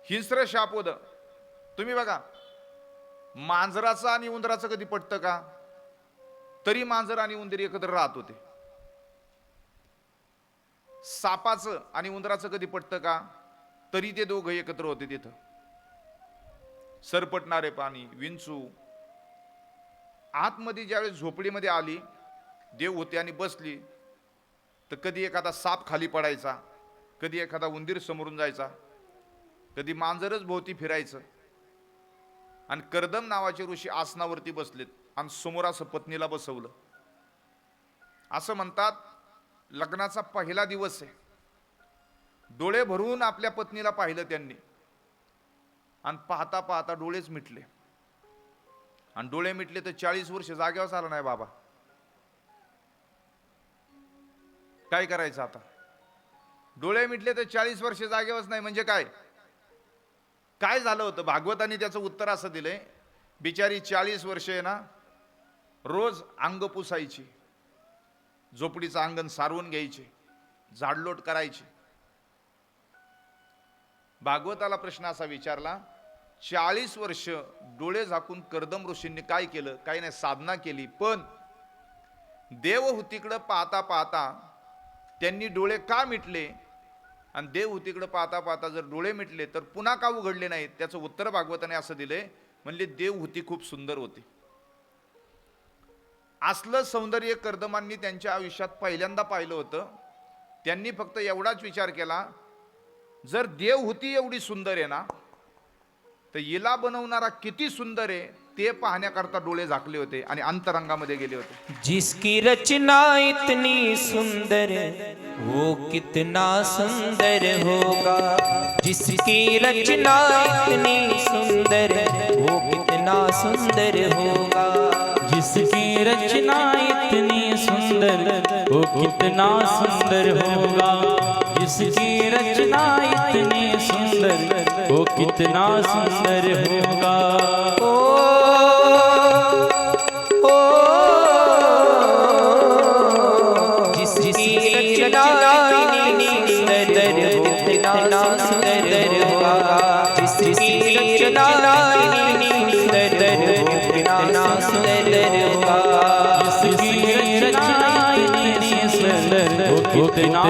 हिंस्र शापोद. तुम्ही बघा, मांजराचं आणि उंदराचं कधी पटतं का? तरी मांजर आणि उंदीर एकत्र राहत होते. सापाचं आणि उंदराचं कधी पटतं का? तरी ते दोघं एकत्र होते तिथं. सरपटणारे प्राणी, विंचू. आतमध्ये ज्यावेळेस झोपडीमध्ये आली, देव होते आणि बसली, तर कधी एखादा साप खाली पडायचा, कधी एखादा उंदीर समोरून जायचा, कधी मांजरच भोवती फिरायचं. आणि कर्दम नावाचे ऋषी आसनावरती बसलेत आणि समोर असं पत्नीला बसवलं. असं म्हणतात लग्नाचा पहिला दिवस आहे. डोळे भरून आपल्या पत्नीला पाहिलं त्यांनी आणि पाहता पाहता डोळेच मिटले. आणि डोळे मिटले तर 40 वर्ष जागेवर आला नाही बाबा. काय करायचं आता? डोळे मिटले तर 40 वर्ष जागेवरच नाही म्हणजे काय? काय झालं होतं? भागवतांनी त्याचं उत्तर असं दिलंय, बिचारी 40 वर्ष आहे ना, रोज अंग पुसायची, झोपडीचं अंगण सारवून घ्यायचे, झाडलोट करायचे. भागवताला प्रश्न असा विचारला, 40 वर्ष डोळे झाकून कर्दम ऋषींनी काय केलं? काही नाही, साधना केली. पण देवहूतीकडे पाहता पाहता त्यांनी डोळे का मिटले? आणि देवहूतीकडे पाहता पाहता जर डोळे मिटले तर पुन्हा का उघडले नाहीत? त्याचं उत्तर भागवताने असं दिले, म्हणले देवहूती खूप सुंदर होती. असलं सौंदर्य कर्दमांनी त्यांच्या आयुष्यात पहिल्यांदा पाहिलं होतं. त्यांनी फक्त एवढाच विचार केला, जर देवहूती एवढी सुंदर आहे ना, तर हिला बनवणारा किती सुंदर आहे ते पाहण्याकरता डोळे झाकले होते आणि अंतरंगामध्ये गेले होते. जिसकी रचना इतनी सुंदर वो कितना सुंदर होगा. जिसकी रचना इतनी सुंदर वो कितना कितना सुंदर होगा। जिसकी रचना इतनी सुंदर वो कितना सुंदर होगा। जिसकी रचना इतनी सुंदर वो कितना सुंदर होगा। ओ ओ जिसकी रचना इतनी सुंदर वो कितना सुंदर होगा। जिसकी रचना इतनी सुंदर वो कितना सुंदर होगा। जिसकी रचना इतनी सुंदर वो कितना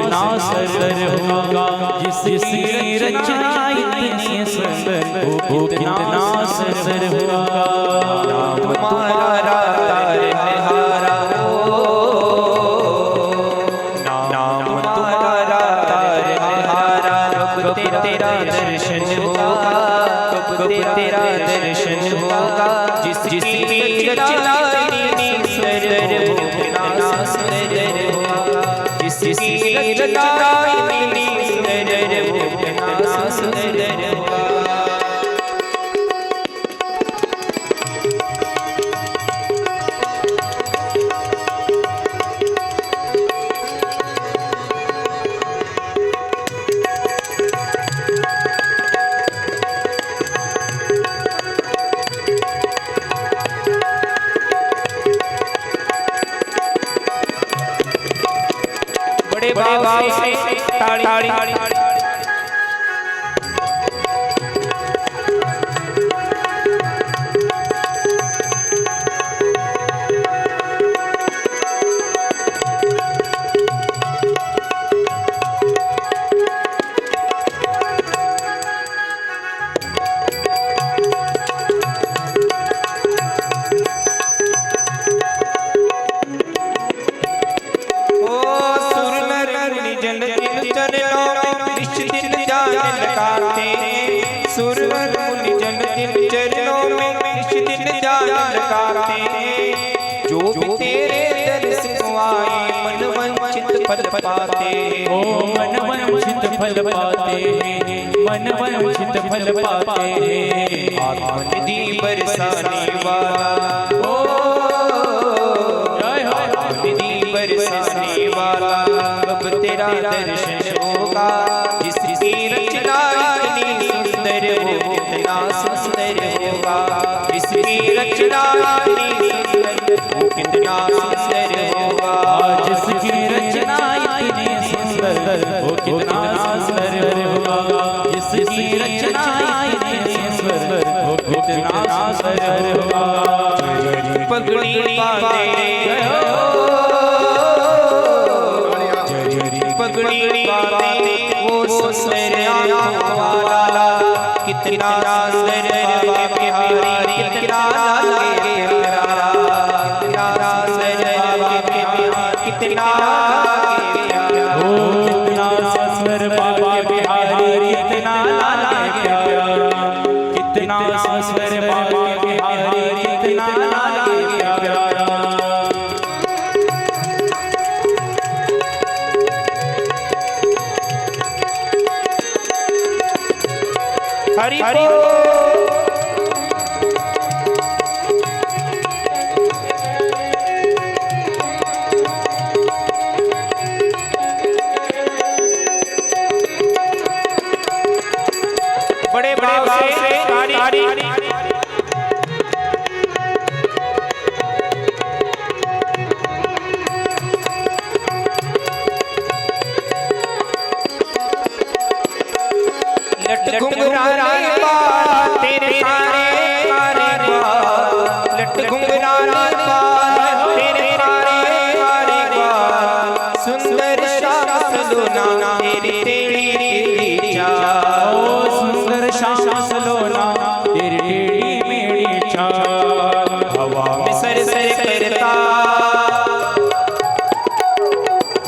सुंदर होगा। जिसकी रचना इतनी सुंदर वो कितना सुंदर होगा। तुम्हारा तारनहारा हो, नाम तुम्हारा तारनहारा, कब तेरा दर्शन होगा, कब तेरा दर्शन होगा। जिसकी रचना इतनी सुंदर वो कितना सुंदर होगा। जिसकी रचना इतनी सुंदर वो कितना सुंदर होगा। बड़े भाव से ताड़ी सुरवर मुनि जन जिन चरणों में निश दिन जान लगाते हैं। जो भी तेरे दर्श को आए मन वांछित फल पाते हैं। ओ मन वांछित फल पाते हैं, मन वांछित फल पाते हैं। आत्मनिधि बरसाने वाला ओ आत्मनिधि बरसाने वाला, कब तेरा दर्शन होगा। जिसकी रचना इतनी सुंदर वो कितना सुंदर होगा। जिसकी रचना इतनी सुंदर वो कितना सुंदर होगा। जिसकी रचना इतनी सुंदर वो कितना सुंदर होगा। जिसकी रचना इतनी सुंदर वो कितना सुंदर होगा। पगड़ी बांधे पगड़ी बांधे वो सुंदर आँखों वाला, कितना सुंदर बाबा बिहारी, कितना लागे प्यारा, कितना सुंदर बाबा बिहारी, कितना लागे प्यारा। ओ कितना सुंदर बाबा बिहारी, कितना लागे प्यारा। कितना सुंदर बाबा बिहारी, कितना लागे प्यारा। हरि बोल। बड़े भाव से ताड़ी लट घुंघराने बाल तेरे सारे सारे बाल, लट घुंघराने बाल तेरे सारे सारे बाल। सुंदर श्याम सलोना तेरी तेरी तेरी चाल। ओ सुंदर श्याम सलोना तेरी टेढ़ी मेढ़ी चाल। हवा में सर सर करता,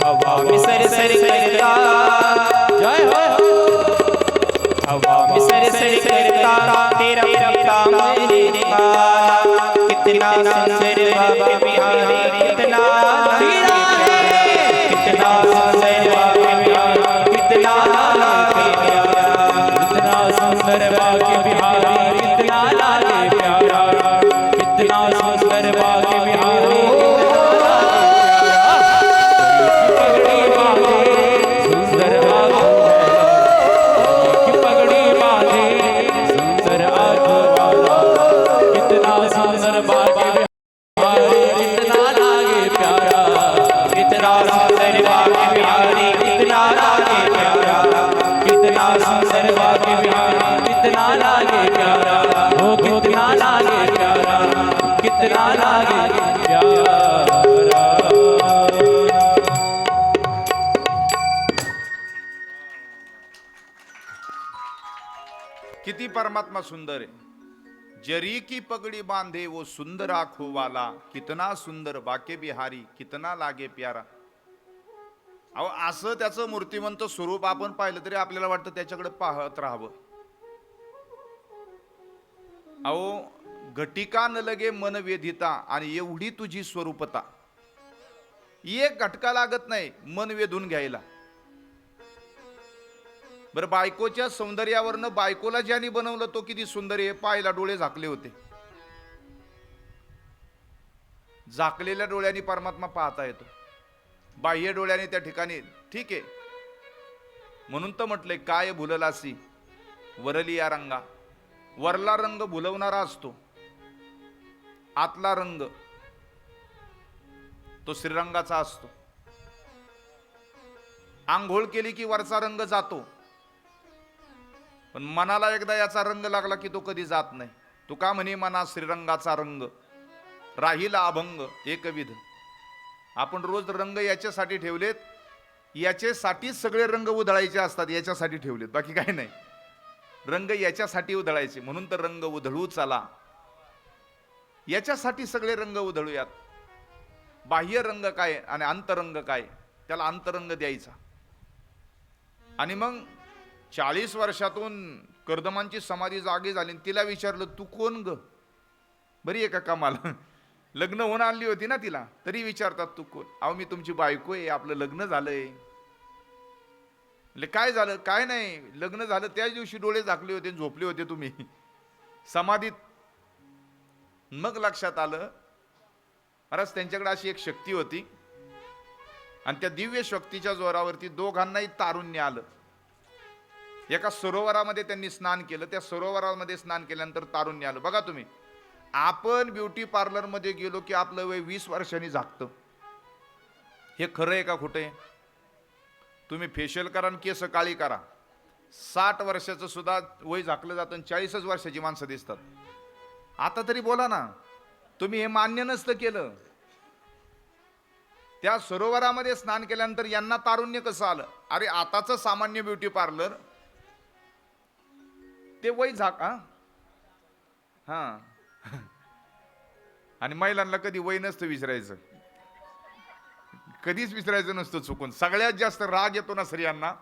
हवा में सर सर करता, जय हो। हवा में सर सर करता तेरा पिता मेरे काला। कितना सुंदर बाबा बिहारी, कितना कितना सुंदर बाबा बिहारी, कितना कितना सुंदर बाबा बिहारी, कितना लागे प्यारा। कितना लागे प्यारा, कितना सुंदर वाक्य बिहारी, कितना लागे प्यारा, ओ कितना लागे प्यारा, कितना लागे प्यारा। किती परमात्मा सुंदर आहे. जरी की पगड़ी बांधे वो सुंदर आँखों वाला, कितना सुंदर बाके बिहारी, कितना लागे प्यारा. अहो असं त्याचं मूर्तिमंत स्वरूप आपण पाहिलं तरी आपल्याला वाटतं त्याच्याकडे पाहत राहावं. अहो घटिका न लगे मन वेधिता, आणि एवढी तुझी स्वरूपता, एक घटका लागत नाही मन वेधून घ्यायला. बरं बायकोच्या सौंदर्यावरनं बायकोला ज्याने बनवलं तो किती सुंदर आहे. पाहायला डोळे झाकले होते. झाकलेल्या डोळ्यांनी परमात्मा पाहता येतो, बाह्य डोळ्याने त्या ठिकाणी ठीक आहे. म्हणून तर म्हटलंय काय भुललासी वरली या रंगा. वरला रंग भुलवणारा असतो, आतला रंग तो श्रीरंगाचा असतो. आंघोळ केली की वरचा रंग जातो, पण मनाला एकदा याचा रंग लागला की तो कधी जात नाही. तुका म्हणे मना श्रीरंगाचा रंग राहिला अभंग एकविध. आपण रोज रंग याच्यासाठी ठेवलेत, याच्यासाठीच सगळे रंग उधळायचे असतात, याच्यासाठी ठेवलेत, बाकी काही नाही. रंग याच्यासाठी उधळायचे, म्हणून तर रंग उधळू चला. याच्यासाठी सगळे रंग उधळूयात. बाह्य रंग काय आणि अंतरंग काय, त्याला अंतरंग द्यायचा. आणि मग 40 वर्षातून कर्दमांची समाधी जागी झाली. तिला विचारलं तू कोण ग, बरी आहे का कामाला, लग्न होऊन आणली होती ना तिला, तरी विचारतात तू कोण. अहो मी तुमची बायको आहे, आपलं लग्न झालंय. काय झालं, काय नाही, लग्न झालं त्याच दिवशी डोळे झाकले होते, झोपले होते तुम्ही समाधीत. मग लक्षात आलं महाराज त्यांच्याकडे अशी एक शक्ती होती, आणि त्या दिव्य शक्तीच्या जोरावरती दोघांनाही तारुण्य आलं. एका सरोवरामध्ये त्यांनी स्नान केलं, त्या सरोवरामध्ये स्नान केल्यानंतर तारुण्य आलं. बघा तुम्ही, आपण ब्युटी पार्लर मध्ये गेलो की आपलं वय 20 वर्षांनी झाकतं. हे खरं आहे का खोटं आहे? तुम्ही फेशियल करा आणि केस काळी करा, 60 वर्षाचं सुद्धा वय झाकलं जातं आणि 40च वर्षाची माणसं दिसतात. आता तरी बोला ना, तुम्ही हे मान्य नसतं केलं. त्या सरोवरामध्ये स्नान केल्यानंतर यांना तारुण्य कसं आलं? अरे आताचं सामान्य ब्युटी पार्लर ते वय झाक हा आणि महिलांना कधी वय नसतं विसरायचं, कधीच विसरायचं नसतं चुकून. सगळ्यात जास्त राग येतो ना स्त्रियांना,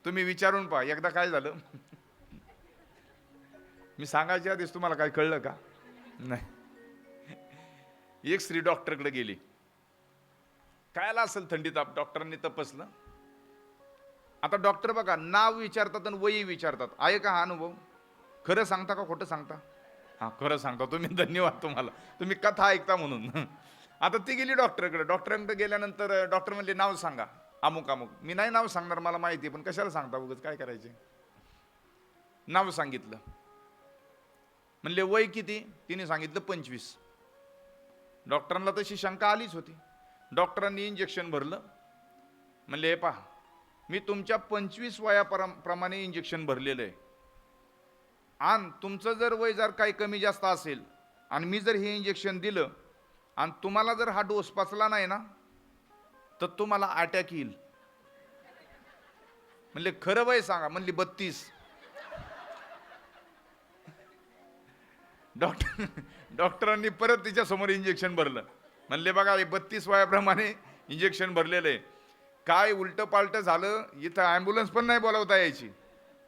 तुम्ही विचारून पहा. एकदा काय झालं, मी सांगायच्या आधीच तुम्हाला काय कळलं का नाही. एक स्त्री डॉक्टरकडे गेली, कायला असेल थंडी ताप, डॉक्टरांनी तपासलं. आता डॉक्टर बघा नाव विचारतात आणि वयी विचारतात. आहे का हा अनुभव? खरं सांगता का खोटं सांगता? हा खरं सांगता तुम्ही, धन्यवाद तुम्हाला, तुम्ही कथा ऐकता म्हणून. आता ती गेली डॉक्टरकडे. डॉक्टरांकडे गेल्यानंतर डॉक्टर म्हणले नाव सांगा अमुक अमुक. मी नाही नाव सांगणार, मला माहिती, पण कशाला सांगता उगाच, काय करायचे. नाव सांगितलं. म्हणले वय किती? तिने सांगितलं 25. डॉक्टरांना तशी शंका आलीच होती. डॉक्टरांनी इंजेक्शन भरलं. म्हणले हे पहा, मी तुमच्या 25 वयाप्रमाणे इंजेक्शन भरलेलं आहे, आणि तुमचं जर वय जर काही कमी जास्त असेल आणि मी जर हे इंजेक्शन दिलं आणि तुम्हाला जर हा डोस पचला नाही ना तर तुम्हाला अटॅक येईल. म्हणले खरं वय सांगा. म्हणली 32. डॉक्टरांनी परत तिच्या समोर इंजेक्शन भरलं. म्हणले बघा हे 32 वयाप्रमाणे इंजेक्शन भरलेलं आहे, काय उलट पालट झालं इथं ॲम्ब्युलन्स पण नाही बोलावता यायची,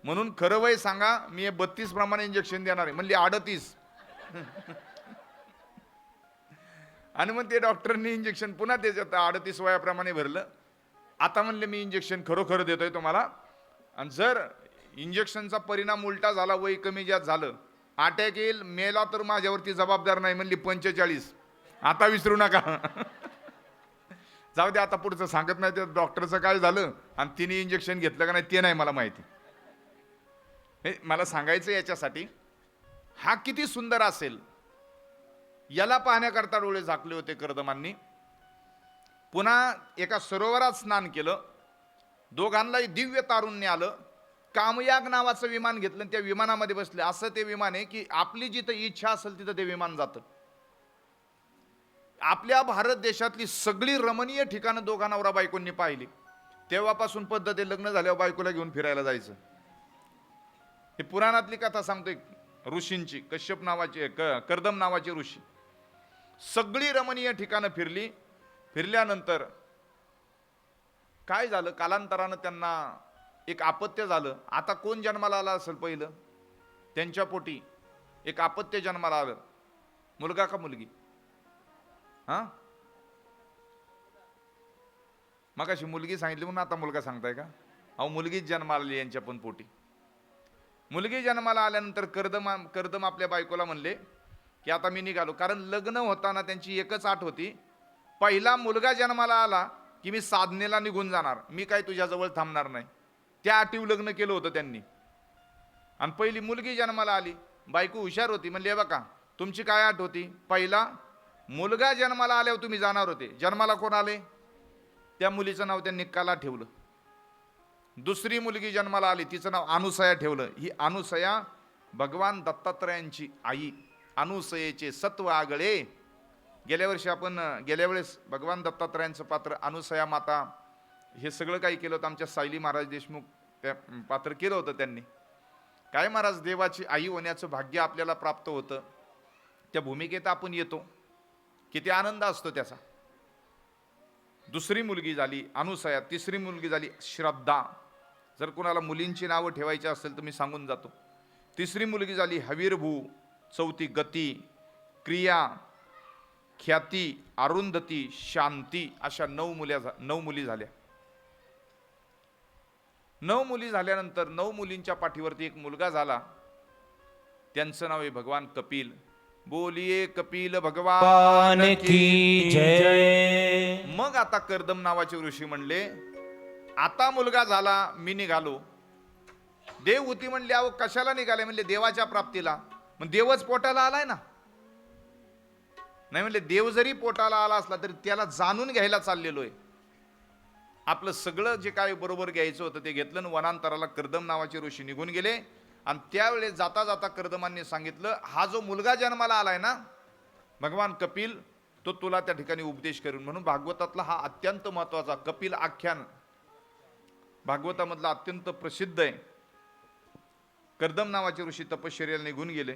म्हणून खरं वय सांगा, मी हे 32 प्रमाणे इंजेक्शन देणार आहे. म्हणली 38. आणि मग ते डॉक्टरांनी इंजेक्शन पुन्हा त्याच्यात 38 वयाप्रमाणे भरलं. आता म्हणले मी इंजेक्शन खरोखर देतोय तुम्हाला, आणि जर इंजेक्शनचा परिणाम उलटा झाला, वय कमी जास्त झालं, अटॅक येईल, मेला तर माझ्यावरती जबाबदार नाही. म्हणली 45. आता विसरू नका. जाऊ दे, आता पुढचं सांगत नाही. ते डॉक्टरचं काय झालं आणि तिने इंजेक्शन घेतलं का नाही ते नाही मला माहिती. मला सांगायचं याच्यासाठी, हा किती सुंदर असेल याला पाहण्याकरता डोळे झाकले होते कर्दमांनी. पुन्हा एका सरोवरात स्नान केलं. दोघांनाही दिव्य तारुण्य आलं. कामयाग नावाचं विमान घेतलं आणि त्या विमानामध्ये बसले. असं ते विमान आहे की आपली जिथं इच्छा असेल तिथं ते विमान जातं. आपल्या भारत देशातली सगळी रमणीय ठिकाणं दोघा नवरा बायकोंनी पाहिली. तेव्हापासून पद्धत आहे, लग्न झाल्यावर बायकोला घेऊन फिरायला जायचं. हे पुराणातली कथा सांगतोय ऋषींची. कश्यप नावाचे कर्दम नावाचे ऋषी सगळी रमणीय ठिकाणं फिरली. फिरल्यानंतर काय झालं, कालांतरानं त्यांना एक अपत्य झालं. आता कोण जन्माला आला असेल पहिलं? त्यांच्या पोटी एक अपत्य जन्माला आलं. मुलगा का मुलगी? हा, मग अशी मुलगी सांगितली म्हणून आता मुलगा सांगताय का? अहो, मुलगीच जन्माला आली यांच्या पण पोटी. मुलगी जन्माला आल्यानंतर कर्दम आपल्या बायकोला म्हणले की आता मी निघालो. कारण लग्न होताना त्यांची एकच आठ होती, पहिला मुलगा जन्माला आला की मी साधनेला निघून जाणार, मी काय तुझ्याजवळ थांबणार नाही. त्या आठीव लग्न केलं होतं त्यांनी. आणि पहिली मुलगी जन्माला आली. बायको हुशार होती, म्हणली बघा तुमची काय आठ होती, पहिला मुलगा जन्माला आल्यावर तुम्ही जाणार होते. जन्माला कोण आले? त्या मुलीचं नाव त्यांनी कला ठेवलं. दुसरी मुलगी जन्माला आली, तिचं नाव अनुसया ठेवलं. ही अनुसया भगवान दत्तात्रयांची आई. अनुसयेचे सत्व आगळे. गेल्या वेळेस भगवान दत्तात्रयांचं पात्र अनुसया माता हे सगळं काही केलं होतं. आमच्या सायली महाराज देशमुख त्या पात्र केलं होतं त्यांनी. काय महाराज, देवाची आई होण्याचं भाग्य आपल्याला प्राप्त होतं. त्या भूमिकेत आपण येतो, किती आनंद असतो त्याचा. दुसरी मुलगी झाली अनुसया. तिसरी मुलगी झाली श्रद्धा. जर कोणाला मुलींची नावं ठेवायची असेल तर मी सांगून जातो. तिसरी मुलगी झाली हवीरभू. चौथी गती, क्रिया, ख्याती, अरुंधती, शांती. अशा 9 मुली झाल्या. 9 मुली झाल्यानंतर 9 मुलींच्या पाठीवरती एक मुलगा झाला. त्यांचं नाव आहे भगवान कपिल. बोलिये कपिल भगवान की जय. मग आता कर्दम नावाचे ऋषी म्हणले आता मुलगा झाला, मी निघालो. देवहूती म्हणले अहो कशाला निघाले? म्हणले देवाच्या प्राप्तीला. मग देवच पोटाला आलाय ना. नाही म्हणले देव जरी पोटाला आला असला तरी त्याला जाणून घ्यायला चाललेलो आहे. आपलं सगळं जे काय बरोबर घ्यायचं होतं ते घेतलं आणि वनांतराला कर्दम नावाचे ऋषी निघून गेले. आणि त्यावेळेस जाता जाता कर्दमांनी सांगितलं हा जो मुलगा जन्माला आलाय ना भगवान कपिल, तो तुला त्या ठिकाणी उपदेश करून. म्हणून भागवतातला हा अत्यंत महत्वाचा कपिल आख्यान भागवतामधला अत्यंत प्रसिद्ध आहे. कर्दम नावाचे ऋषी तपश्चर्याला निघून गेले.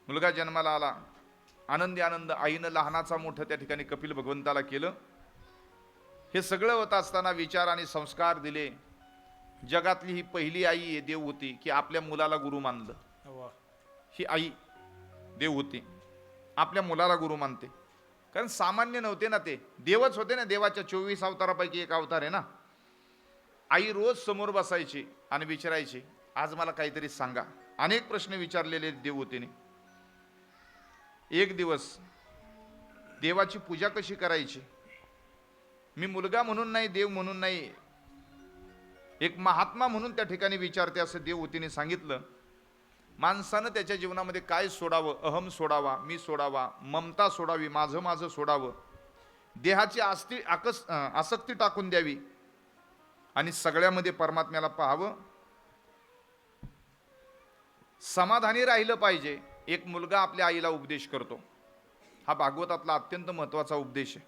मुलगा जन्माला आला. आनंदी आनंद आईनं लहानाचा मोठं त्या ठिकाणी कपिल भगवंताला केलं. हे सगळं होत असताना विचार आणि संस्कार दिले. जगातली ही पहिली आई आहे देव होती की आपल्या मुलाला गुरु मानलं. ही आई देव होती, आपल्या मुलाला गुरु मानते. कारण सामान्य नव्हते ना, ते देवच होते ना. देवाच्या 24 अवतारापैकी एक अवतार आहे ना. आई रोज समोर बसायची आणि विचारायची आज मला काहीतरी सांगा. अनेक प्रश्न विचारलेले देवहूतीने. एक दिवस देवाची पूजा कशी करायची, मी मुलगा म्हणून नाही, देव म्हणून नाही, एक महात्मा म्हणून त्या ठिकाणी विचारते असं देवहूतीने सांगितलं. माणसानं त्याच्या जीवनामध्ये काय सोडावं? अहम सोडावा, मी सोडावा, ममता सोडावी, माझं माझं सोडावं, देहाची आसक्ती टाकून द्यावी आणि सगळ्यामध्ये परमात्म्याला पाहावं, समाधानी राहिलं पाहिजे. एक मुलगा आपल्या आईला उपदेश करतो. हा भागवतातला अत्यंत महत्वाचा उपदेश आहे.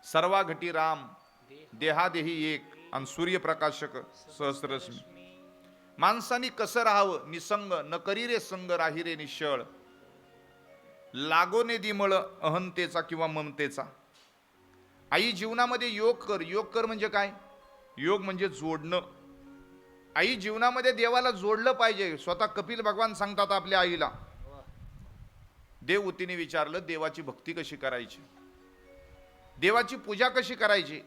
सर्वा घटी राम, देहादेही एक, आणि सूर्यप्रकाशक सहस्ररश्मी. माणसानी कसं राहावं? निसंग, न करी रे संग, राही रे निश्चळ, लागो ने दिमळ अहंतेचा किंवा ममतेचा. आई जीवनामध्ये योग कर. योग कर म्हणजे काय? योग म्हणजे जोडणं. आई जीवनामध्ये देवाला जोडलं पाहिजे. स्वतः कपिल भगवान सांगतात आपल्या आईला. देवहूतीने विचारलं देवाची भक्ती कशी करायची, देवाची पूजा कशी करायची,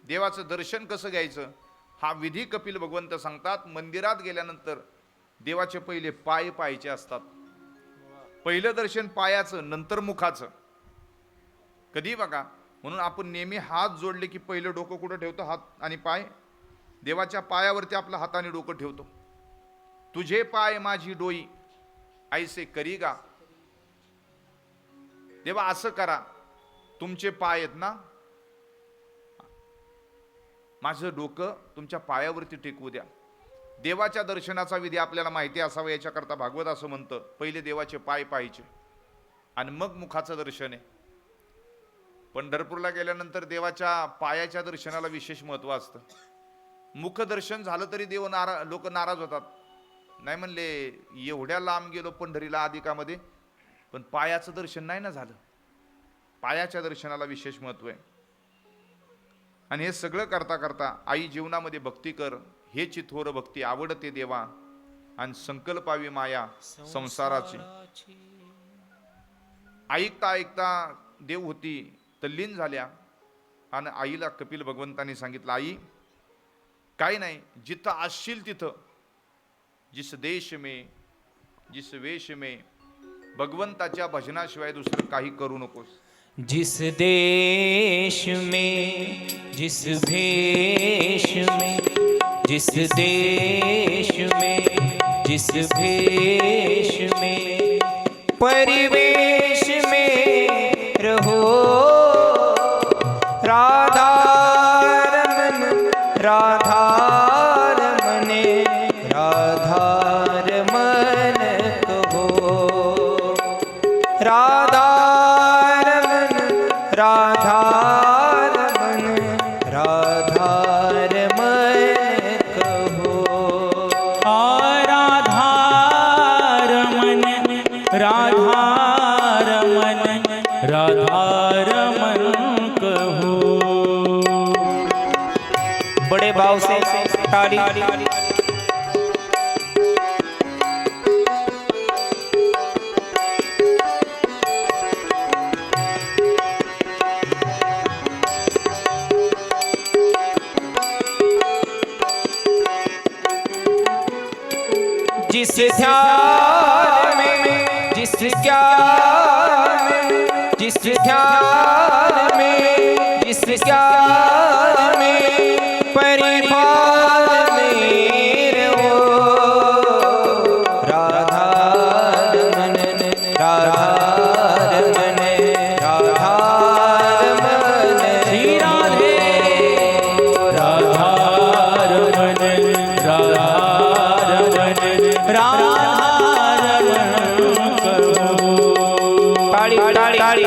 देवाचं दर्शन कसं घ्यायचं, हा विधी कपिल भगवंत सांगतात. मंदिरात गेल्यानंतर देवाचे पहिले पाय पाहायचे असतात. पहिलं दर्शन पायाचं, नंतर मुखाचं. कधी बघा, म्हणून आपण नेहमी हात जोडले की पहिलं डोकं कुठं ठेवतो? हात आणि पाय. देवाच्या पायावरती आपलं हाताने डोकं ठेवतो. तुझे पाय माझी डोई ऐसे करी गा. देवा असं करा, तुमचे पाय आहेत ना, माझं डोकं तुमच्या पायावरती टेकवू द्या. देवाच्या दर्शनाचा विधी आपल्याला माहिती असावा याच्याकरता भागवत असं म्हणतं, पहिले देवाचे पाय पाहायचे आणि मग मुखाचं दर्शन आहे. पंढरपूरला गेल्यानंतर देवाच्या पायाच्या दर्शनाला विशेष महत्त्व असतं. मुखदर्शन झालं तरी लोक नाराज होतात. नाही म्हणले एवढ्या लांब गेलो पंढरीला अधिकामध्ये, पण पायाचं दर्शन नाही ना झालं. पायाच्या दर्शनाला विशेष महत्त्व आहे. आणि हे सगळं करता करता आई जीवनामध्ये भक्ती कर, हेची थोर भक्ती आवडते देवा, आणि संकल्पावी माया संसाराची. ऐकता ऐकता देव होती तल्लीन झाल्या आणि आईला कपिल भगवंतांनी सांगितलं, आई काय नाही, जिथं असशील तिथं, जिस देश में जिस वेश में, भगवंताच्या भजनाशिवाय दुसरं काही करू नकोस. जिस देश में जिस भेष में, जिस देश में जिस भेष में, परिवेश में रहो राधा रमन, राधा रमने, राधा रमन कहो, राधा राधा रमन, राधा रमन कहो. राधा रमन, राधा रमन, राधा रमन कहो. बड़े भाव से ताली. जिस ध्यान में जिस ज्ञान में, जिस ध्यान में जिस ज्ञान में, परिभार में रहो राधा रमन, राधा रमन, राधा रमन, श्री राधे राधा रमन, राधा राधा रमन कहो. ताली ताली ताली.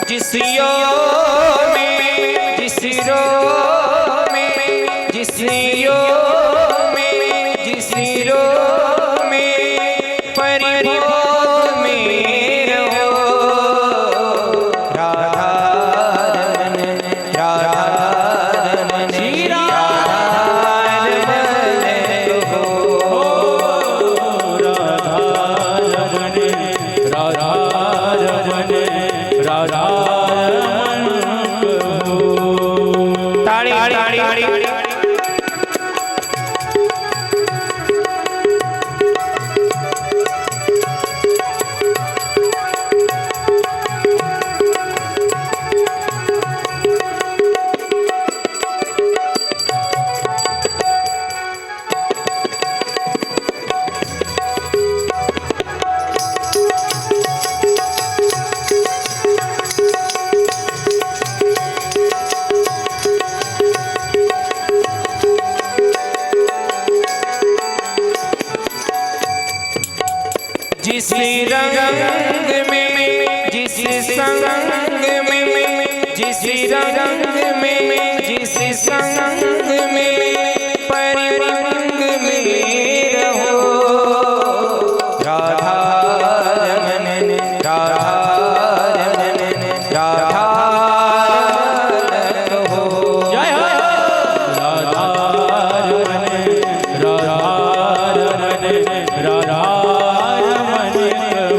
जिस यो में जिस रो में, जिस यो में जिस रो में, परिभोग में रहो राधा रमन, राधा रमन, श्री राधा रमन कहो. राधा रमन, राधा रमन, राधा रमन कहो. ताली ताली ताली. जिस रंग में जिस संग में, जिस रंग में जिस संग में, परिरंग में रहो राधा रमन, राधा रमन, राधा रमन कहो. जय हो राधा रमन, राधा रमन, राधा रमन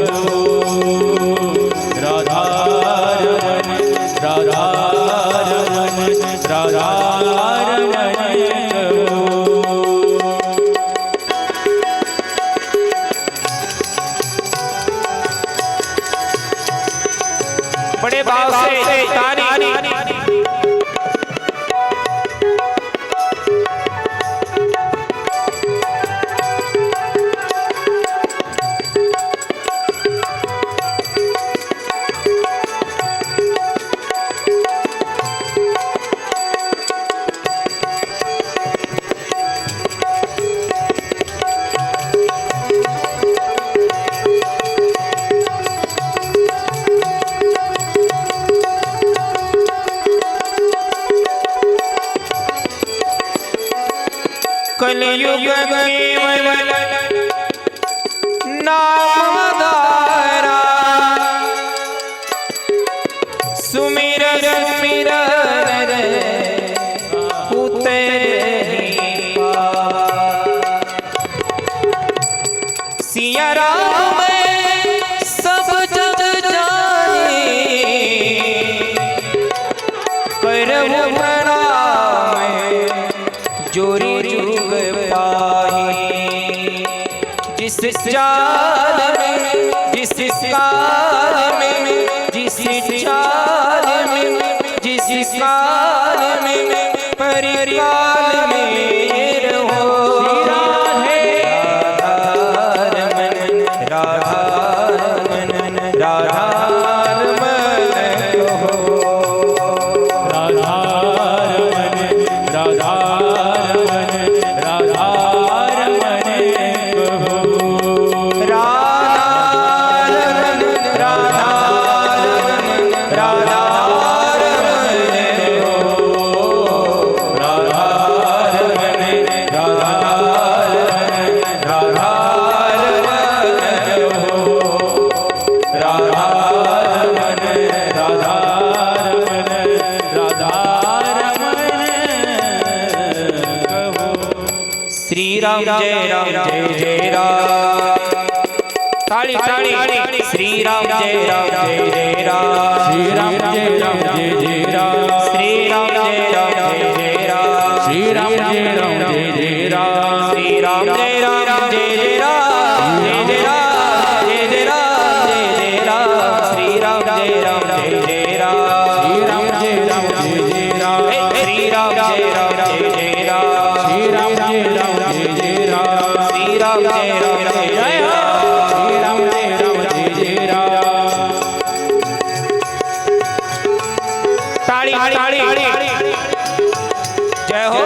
कहो. बड़े भाव से ताली। कलयुग केवल नाम धारा सुमिर सुमिर सिया राम सब जग जाने करहु प्रणाम जोरी जुग पाही। जिस चाल में जिस काल में जिस चाल में जिस काल में परिकाल में रहो श्री राम जय जय राम ताली ताली श्री राम जय राम श्री राम जय राम श्री राम जय राम श्री राम जय राम श्री राम जय राम जय राम जय राम जय राम जय राम श्री राम जय राम जय राम श्री राम जय राम जय राम श्री राम जय राम जय राम श्री राम जय राम जय राम श्री राम जय राम जय राम श्री राम जय राम जय राम ताली ताली जय हो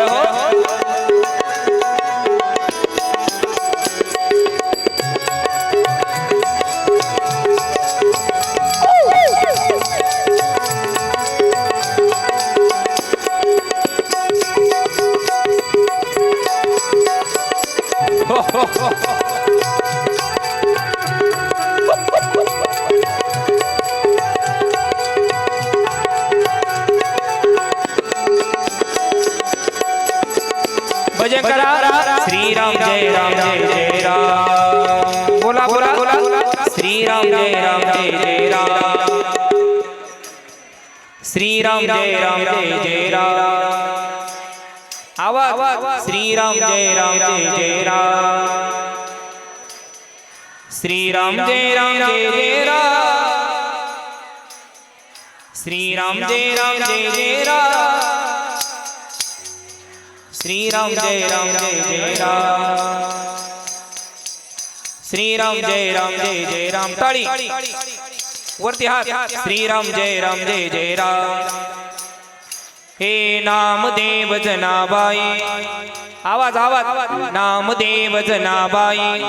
भजन करा श्री राम जय राम बोला बोला बोला श्री राम जय राम श्री राम जय राम आवाज श्री राम जय राम श्री राम जय राम श्री राम जय राम श्री राम जय राम श्री राम जय राम ताली वरती हात श्री राम जय राम हे नामदेव जनाबाई आवाज नामदेव जनाबाई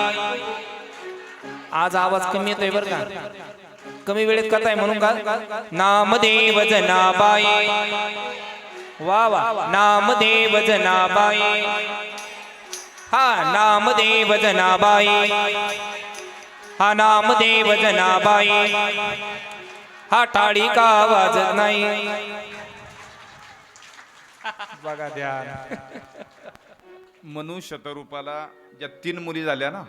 आज आवाज कमी येतोय बरं का कमी वेळेत कथा आहे म्हणून का नामदेव जनाबाई वा वा नामदेव जनाबाई हा नामदेव जनाबाई हा नामदेव जनाबाई हा टाळी का वाजत नाही बघा ध्यान मनु शतरूपाला ज्या 3 मुली झाल्या ना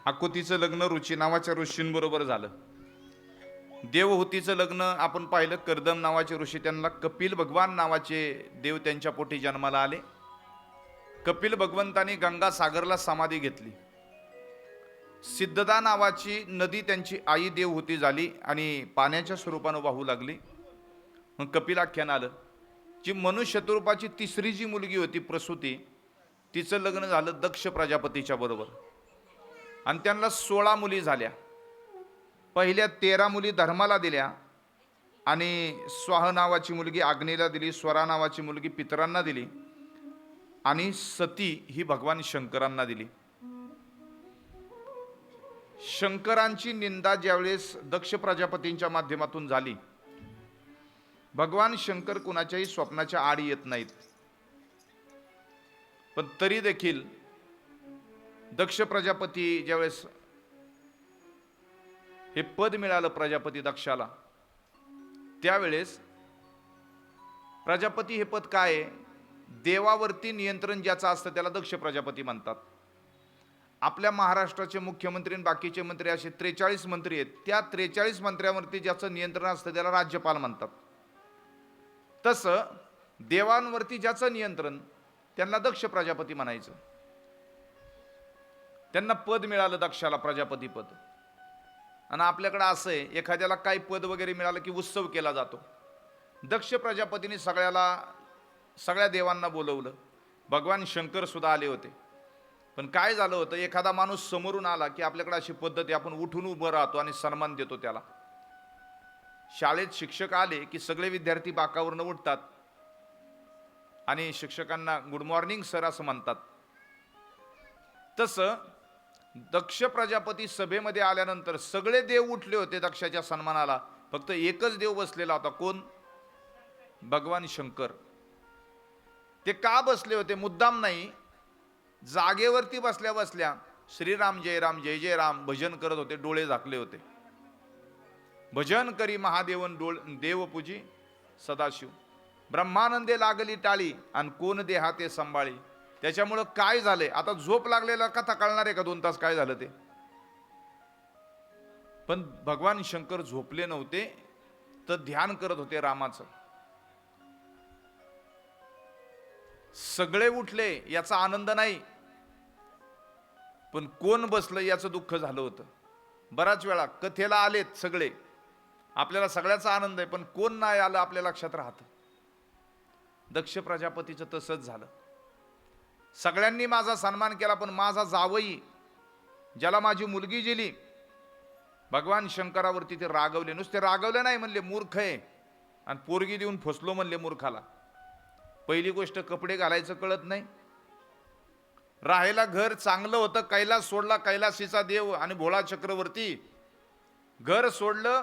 आकुतीचं लग्न रुची नावाच्या ऋषींबरोबर झालं देवहूतीचं लग्न आपण पाहिलं कर्दम नावाचे ऋषी त्यांना कपिल भगवान नावाचे देव त्यांच्या पोटी जन्माला आले कपिल भगवंतानी गंगा सागरला समाधी घेतली सिद्धदा नावाची नदी त्यांची आई देवहूती झाली आणि पाण्याच्या स्वरूपानं वाहू लागली. मग कपिलाख्यान आलं. जी मनुष्यरूपाची तिसरी जी मुलगी होती प्रसूती, तिचं लग्न झालं दक्ष प्रजापतीच्या बरोबर आणि त्यांना 16 मुली झाल्या. पहिल्या 13 मुली धर्माला दिल्या आणि स्वाह नावाची मुलगी अग्नीला दिली, स्वरा नावाची मुलगी पितरांना दिली आणि सती ही भगवान शंकरांना दिली. शंकरांची निंदा ज्यावेळेस दक्ष प्रजापतींच्या माध्यमातून झाली, भगवान शंकर कुणाच्याही स्वप्नाच्या आड येत नाहीत. पण तरी देखील दक्ष प्रजापती ज्यावेळेस हे पद मिळालं प्रजापती दक्षाला, त्यावेळेस प्रजापती हे पद काय आहे? देवावरती नियंत्रण ज्याचं असतं त्याला दक्ष प्रजापती म्हणतात. आपल्या महाराष्ट्राचे मुख्यमंत्री आणि बाकीचे मंत्री असे 43 मंत्री आहेत. त्या 43 मंत्र्यांवरती ज्याचं नियंत्रण असतं त्याला राज्यपाल म्हणतात. तसं देवांवरती ज्याचं नियंत्रण त्यांना दक्ष प्रजापती म्हणायचं. त्यांना पद मिळालं दक्षाला, प्रजापती पद. आणि आपल्याकडं असं आहे, एखाद्याला काही पद वगैरे मिळालं की उत्सव केला जातो. दक्ष प्रजापतीने सगळ्या देवांना बोलवलं. भगवान शंकर सुद्धा आले होते. पण काय झालं होतं, एखादा माणूस समोरून आला की आपल्याकडे अशी पद्धत आहे, आपण उठून उभं राहतो आणि सन्मान देतो त्याला. शाळेत शिक्षक आले की सगळे विद्यार्थी बाकावरनं उठतात आणि शिक्षकांना गुड मॉर्निंग सर असं म्हणतात. तसं दक्ष प्रजापती सभेमध्ये आल्यानंतर सगळे देव उठले होते दक्षाच्या सन्मानाला. फक्त एकच देव बसलेला होता. कोण? भगवान शंकर. ते का बसले होते? मुद्दाम नाही, जागेवरती बसल्या बसल्या श्रीराम जय राम जय जय राम भजन करत होते. डोळे झाकले होते. भजन करी महादेवन देव पूजी सदाशिव. ब्रह्मानंदे लागली टाळी आणि कोण देहा ते संभाळी. त्याच्यामुळं काय झालंय, आता झोप लागलेला कथा कळणार आहे का 2 तास काय झालं ते? पण भगवान शंकर झोपले नव्हते, तर ध्यान करत होते रामाचं. सगळे उठले याचा आनंद नाही, पण कोण बसलं याचं दुःख झालं होतं. बराच वेळा कथेला आलेत सगळे, आपल्याला सगळ्याचा आनंद आहे, पण कोण नाही आलं आपल्या लक्षात राहतं. दक्ष प्रजापतीचं तसंच झालं. सगळ्यांनी माझा सन्मान केला, पण माझा जावई ज्याला माझी मुलगी दिली, भगवान शंकरावरती ते रागवले. नुसते रागवले नाही, म्हणले मूर्ख आहे आणि पोरगी देऊन फसलो म्हणले मूर्खाला. पहिली गोष्ट, कपडे घालायचं कळत नाही. राहायला घर चांगलं होतं, कैलास सोडला, कैलासीचा देव आणि भोळा चक्रवर्ती. घर सोडलं,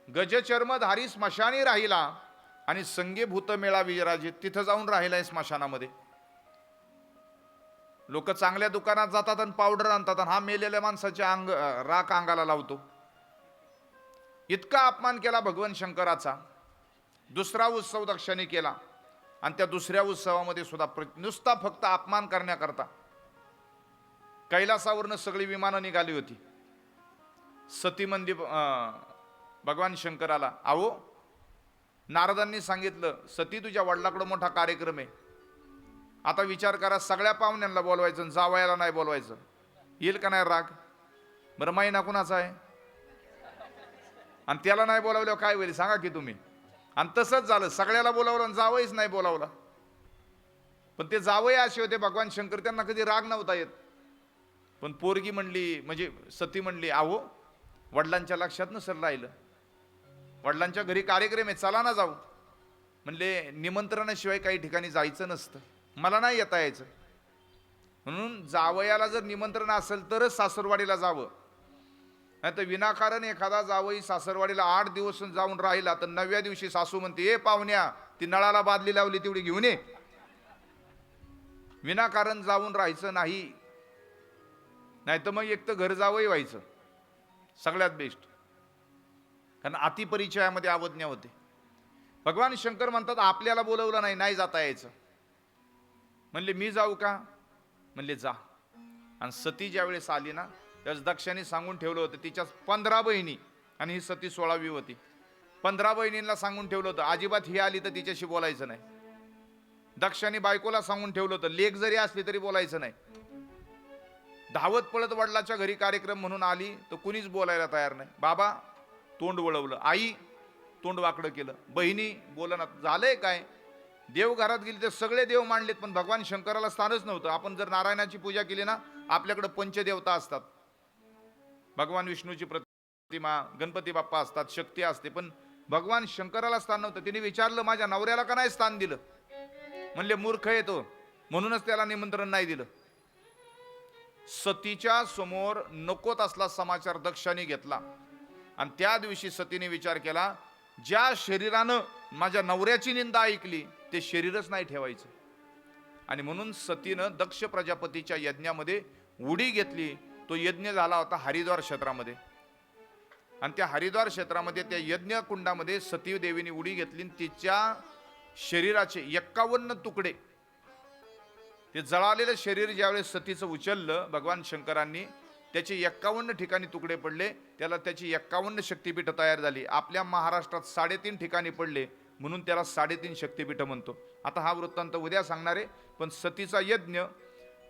गजचर्मधारी स्मशानी राहिला आणि संगे भूत मेळा विराजित, तिथं जाऊन राहिलाय स्मशानामध्ये. लोक चांगल्या दुकानात जातात आणि पावडर आणतात आणि हा मेलेल्या माणसाच्या राख अंगाला लावतो. इतका अपमान केला भगवान शंकराचा. दुसरा उत्सव दक्षाने केला आणि त्या दुसऱ्या उत्सवामध्ये सुद्धा नुसता फक्त अपमान करण्याकरता कैलासावरनं सगळी विमानं निघाली होती. सती मंदी भगवान शंकराला, अहो नारदांनी सांगितलं सती तुझ्या वडिलाकडं मोठा कार्यक्रम आहे, आता विचार करा, सगळ्या पाहुण्यांना बोलवायचं, जावयाला नाही बोलवायचं, येईल का नाही राग? बरं महिना कुणाचा आहे आणि त्याला नाही बोलावलं काय होईल सांगा की तुम्ही? आणि तसंच झालं, सगळ्याला बोलावलं आणि जावईच नाही बोलावला. पण ते जावई असे होते भगवान शंकर, त्यांना कधी राग नव्हता येत. पण पोरगी म्हणली, म्हणजे सती म्हणली, अहो वडिलांच्या लक्षात नसेल राहिलं, वडिलांच्या घरी कार्यक्रम आहे, चला ना जाऊ. म्हणले निमंत्रणाशिवाय काही ठिकाणी जायचं नसतं, मला नाही येता यायचं. म्हणून जावयाला जर निमंत्रण असेल तरच सासरवाडीला जावं, नाही तर विनाकारण एखादा जावई सासरवाडीला 8 दिवस जाऊन राहिला तर 9व्या दिवशी सासू म्हणते, ए पाहुण्या, ती नळाला बादली लावली तेवढी घेऊन ये. विनाकारण जाऊन राहायचं नाही, नाही तर मग एक तर घर जावई व्हायचं सगळ्यात बेस्ट. कारण अतिपरिचयामध्ये अवज्ञा होते. भगवान शंकर म्हणतात आपल्याला बोलवलं नाही, नाही जाता यायचं. म्हणले मी जाऊ का? म्हणले जा. आणि सती ज्या वेळेस आली ना, त्यावेळेस दक्षाने सांगून ठेवलं होतं, तिच्या 15 बहिणी आणि ही सती 16वी होती. 15 बहिणींना सांगून ठेवलं होतं अजिबात ही आली तर तिच्याशी बोलायचं नाही. दक्षाने बायकोला सांगून ठेवलं होतं लेक जरी असली तरी बोलायचं नाही. धावत पळत वडिलाच्या घरी कार्यक्रम म्हणून आली तर कुणीच बोलायला तयार नाही. बाबा तोंड वळवलं, आई तोंड वाकडं केलं, बहिणी बोलना. झालंय काय? देव घरात गेली तर सगळे देव मांडलेत, पण भगवान शंकराला स्थानच नव्हतं. आपण जर नारायणाची पूजा केली ना, आपल्याकडे पंचदेवता असतात, भगवान विष्णूची प्रतिमा, गणपती बाप्पा असतात, शक्ती असते, पण भगवान शंकराला स्थान नव्हतं. तिने विचारलं माझ्या नवऱ्याला का नाही स्थान दिलं? म्हणले मूर्ख आहे तो, म्हणूनच त्याला निमंत्रण नाही दिलं. सतीच्या समोर नकोत असला समाचार दक्षाने घेतला आणि त्या दिवशी सतीने विचार केला, ज्या शरीरानं माझ्या नवऱ्याची निंदा ऐकली ते शरीरच नाही ठेवायचं. आणि म्हणून सतीनं दक्ष प्रजापतीच्या यज्ञामध्ये उडी घेतली. तो यज्ञ झाला होता हरिद्वार क्षेत्रामध्ये, आणि त्या हरिद्वार क्षेत्रामध्ये त्या यज्ञ कुंडामध्ये सती देवीने उडी घेतली आणि तिच्या शरीराचे 51 तुकडे, ते जळालेलं शरीर ज्यावेळेस सतीचं उचललं भगवान शंकरांनी, त्याचे 51 ठिकाणी तुकडे पडले. त्याला त्याची 51 शक्तिपीठ तयार झाली. आपल्या महाराष्ट्रात 3.5 ठिकाणी पडले, म्हणून त्याला 3.5 शक्तिपीठ म्हणतो. आता हा वृत्तांत उद्या सांगणार आहे, पण सतीचा यज्ञ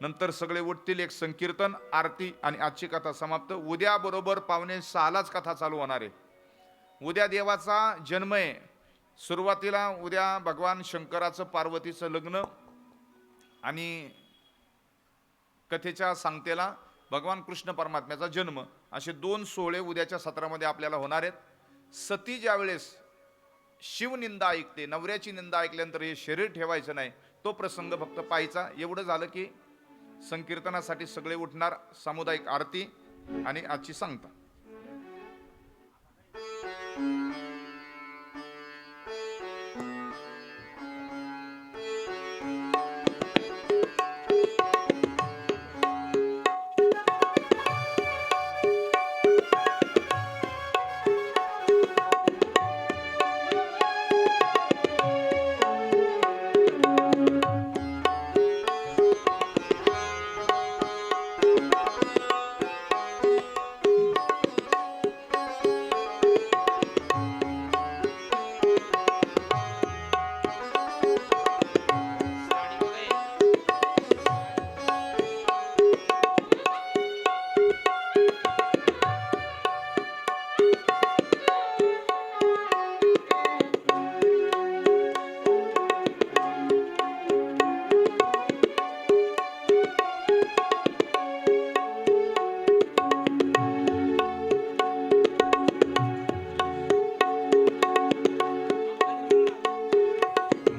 नंतर सगळे उठतील, एक संकीर्तन, आरती आणि आजची कथा समाप्त. उद्या बरोबर 5:45 कथा चालू होणार आहे. उद्या देवाचा जन्म आहे. सुरुवातीला उद्या भगवान शंकराचं पार्वतीचं लग्न आणि कथेच्या सांगतेला भगवान कृष्ण परमात्म्याचा जन्म, असे 2 सोहळे उद्याच्या सत्रामध्ये आपल्याला होणार आहेत. सती ज्यावेळेस शिवनिंदा ऐकते, नवऱ्याची निंदा ऐकल्यानंतर हे शरीर ठेवायचं नाही, तो प्रसंग फक्त पाहायचा. एवढं झालं की संकीर्तनासाठी सगळे उठणार, सामुदायिक आरती आणि आजची सांगता.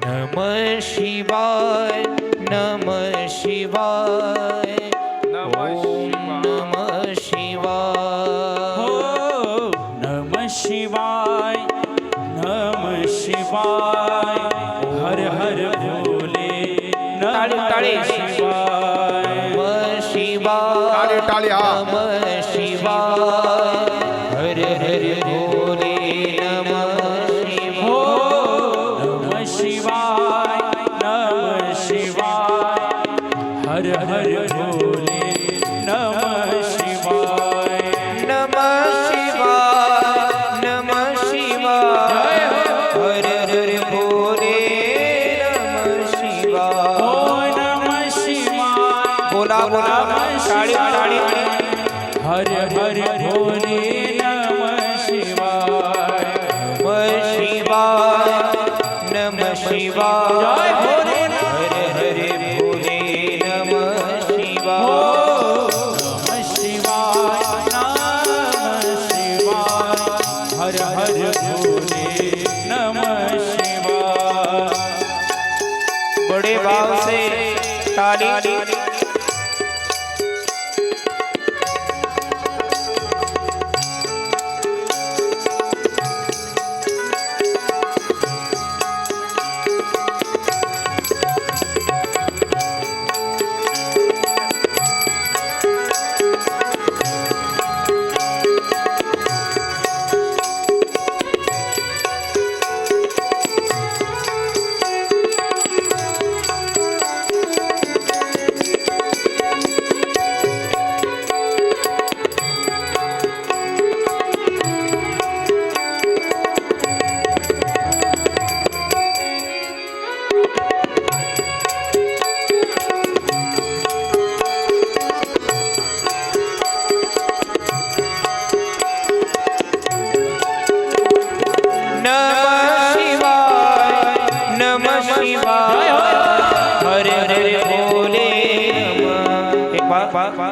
नमः शिवाय, नमः शिवाय, ओम नमः शिवाय. हो नमः शिवाय, नमः शिवाय, हर हर भोले, नमः शिवाय, नमः शिवाय, टाळी हा. नमः शिवाय, हर हर भोले, नमः शिवाय. नमः शिवाय, नमः शिवाय, हर हर भोले, नमः शिवाय. नमः शिवाय, नमः शिवाय, हर हर भोले, नमः शिवाय. ओ नमः शिवाय, बोला बोला टाळी टाळी. हर हर भोले, नमः शिवाय. नमः शिवाय, नमः शिवाय, हर हर भोले, नमः शिवाय. नमः शिवाय, नमः शिवाय, हर हर भोले, नमः शिवाय. बड़े भाव से ताली.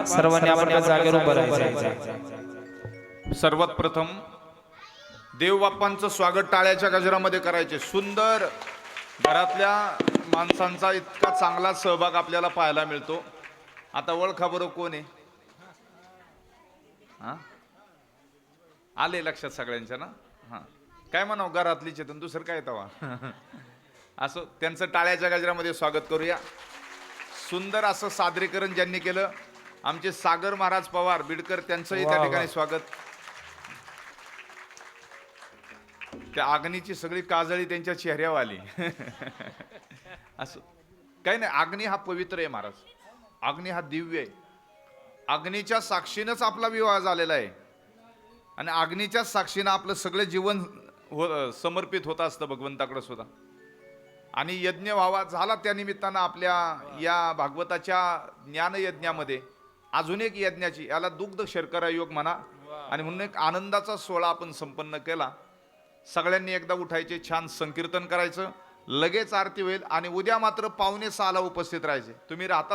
सर्वांनी आपल्या जागेवर उभं राहायचं. सर्वात प्रथम देव बाप्पांचं स्वागत टाळ्याच्या गजरामध्ये करायचे. सुंदर घरातल्या माणसांचा इतका चांगला सहभाग आपल्याला पाहायला मिळतो. आता ओळखा बरं कोण आहे? हा, आले लक्षात सगळ्यांच्या ना? हा, काय म्हणावं, घरातली चेतन, दुसरं काय तवा. असं त्यांचं टाळ्याच्या गजरामध्ये स्वागत करूया. सुंदर असं सादरीकरण ज्यांनी केलं आमचे सागर महाराज पवार बिडकर, त्यांचंही त्या ठिकाणी स्वागत. त्या अग्नीची सगळी काजळी त्यांच्या चेहऱ्यावर आली. असं काही नाही, अग्नी हा पवित्र आहे महाराज, अग्नी हा दिव्य आहे. अग्नीच्या साक्षीनंच आपला विवाह झालेला आहे आणि अग्नीच्या साक्षीनं आपलं सगळं जीवन समर्पित होत असतं भगवंताकडे सुद्धा. आणि यज्ञ व्हावा झाला त्या निमित्तानं आपल्या या भागवताच्या ज्ञानयज्ञामध्ये अजून एक यज्ञाची, याला दुग्ध शर्करा योग म्हणा, आणि म्हणून एक आनंदाचा सोहळा आपण संपन्न केला. सगळ्यांनी एकदा उठायचे, छान संकीर्तन करायचं, लगेच आरती होईल आणि उद्या मात्र 5:45 उपस्थित राहायचे. तुम्ही राहता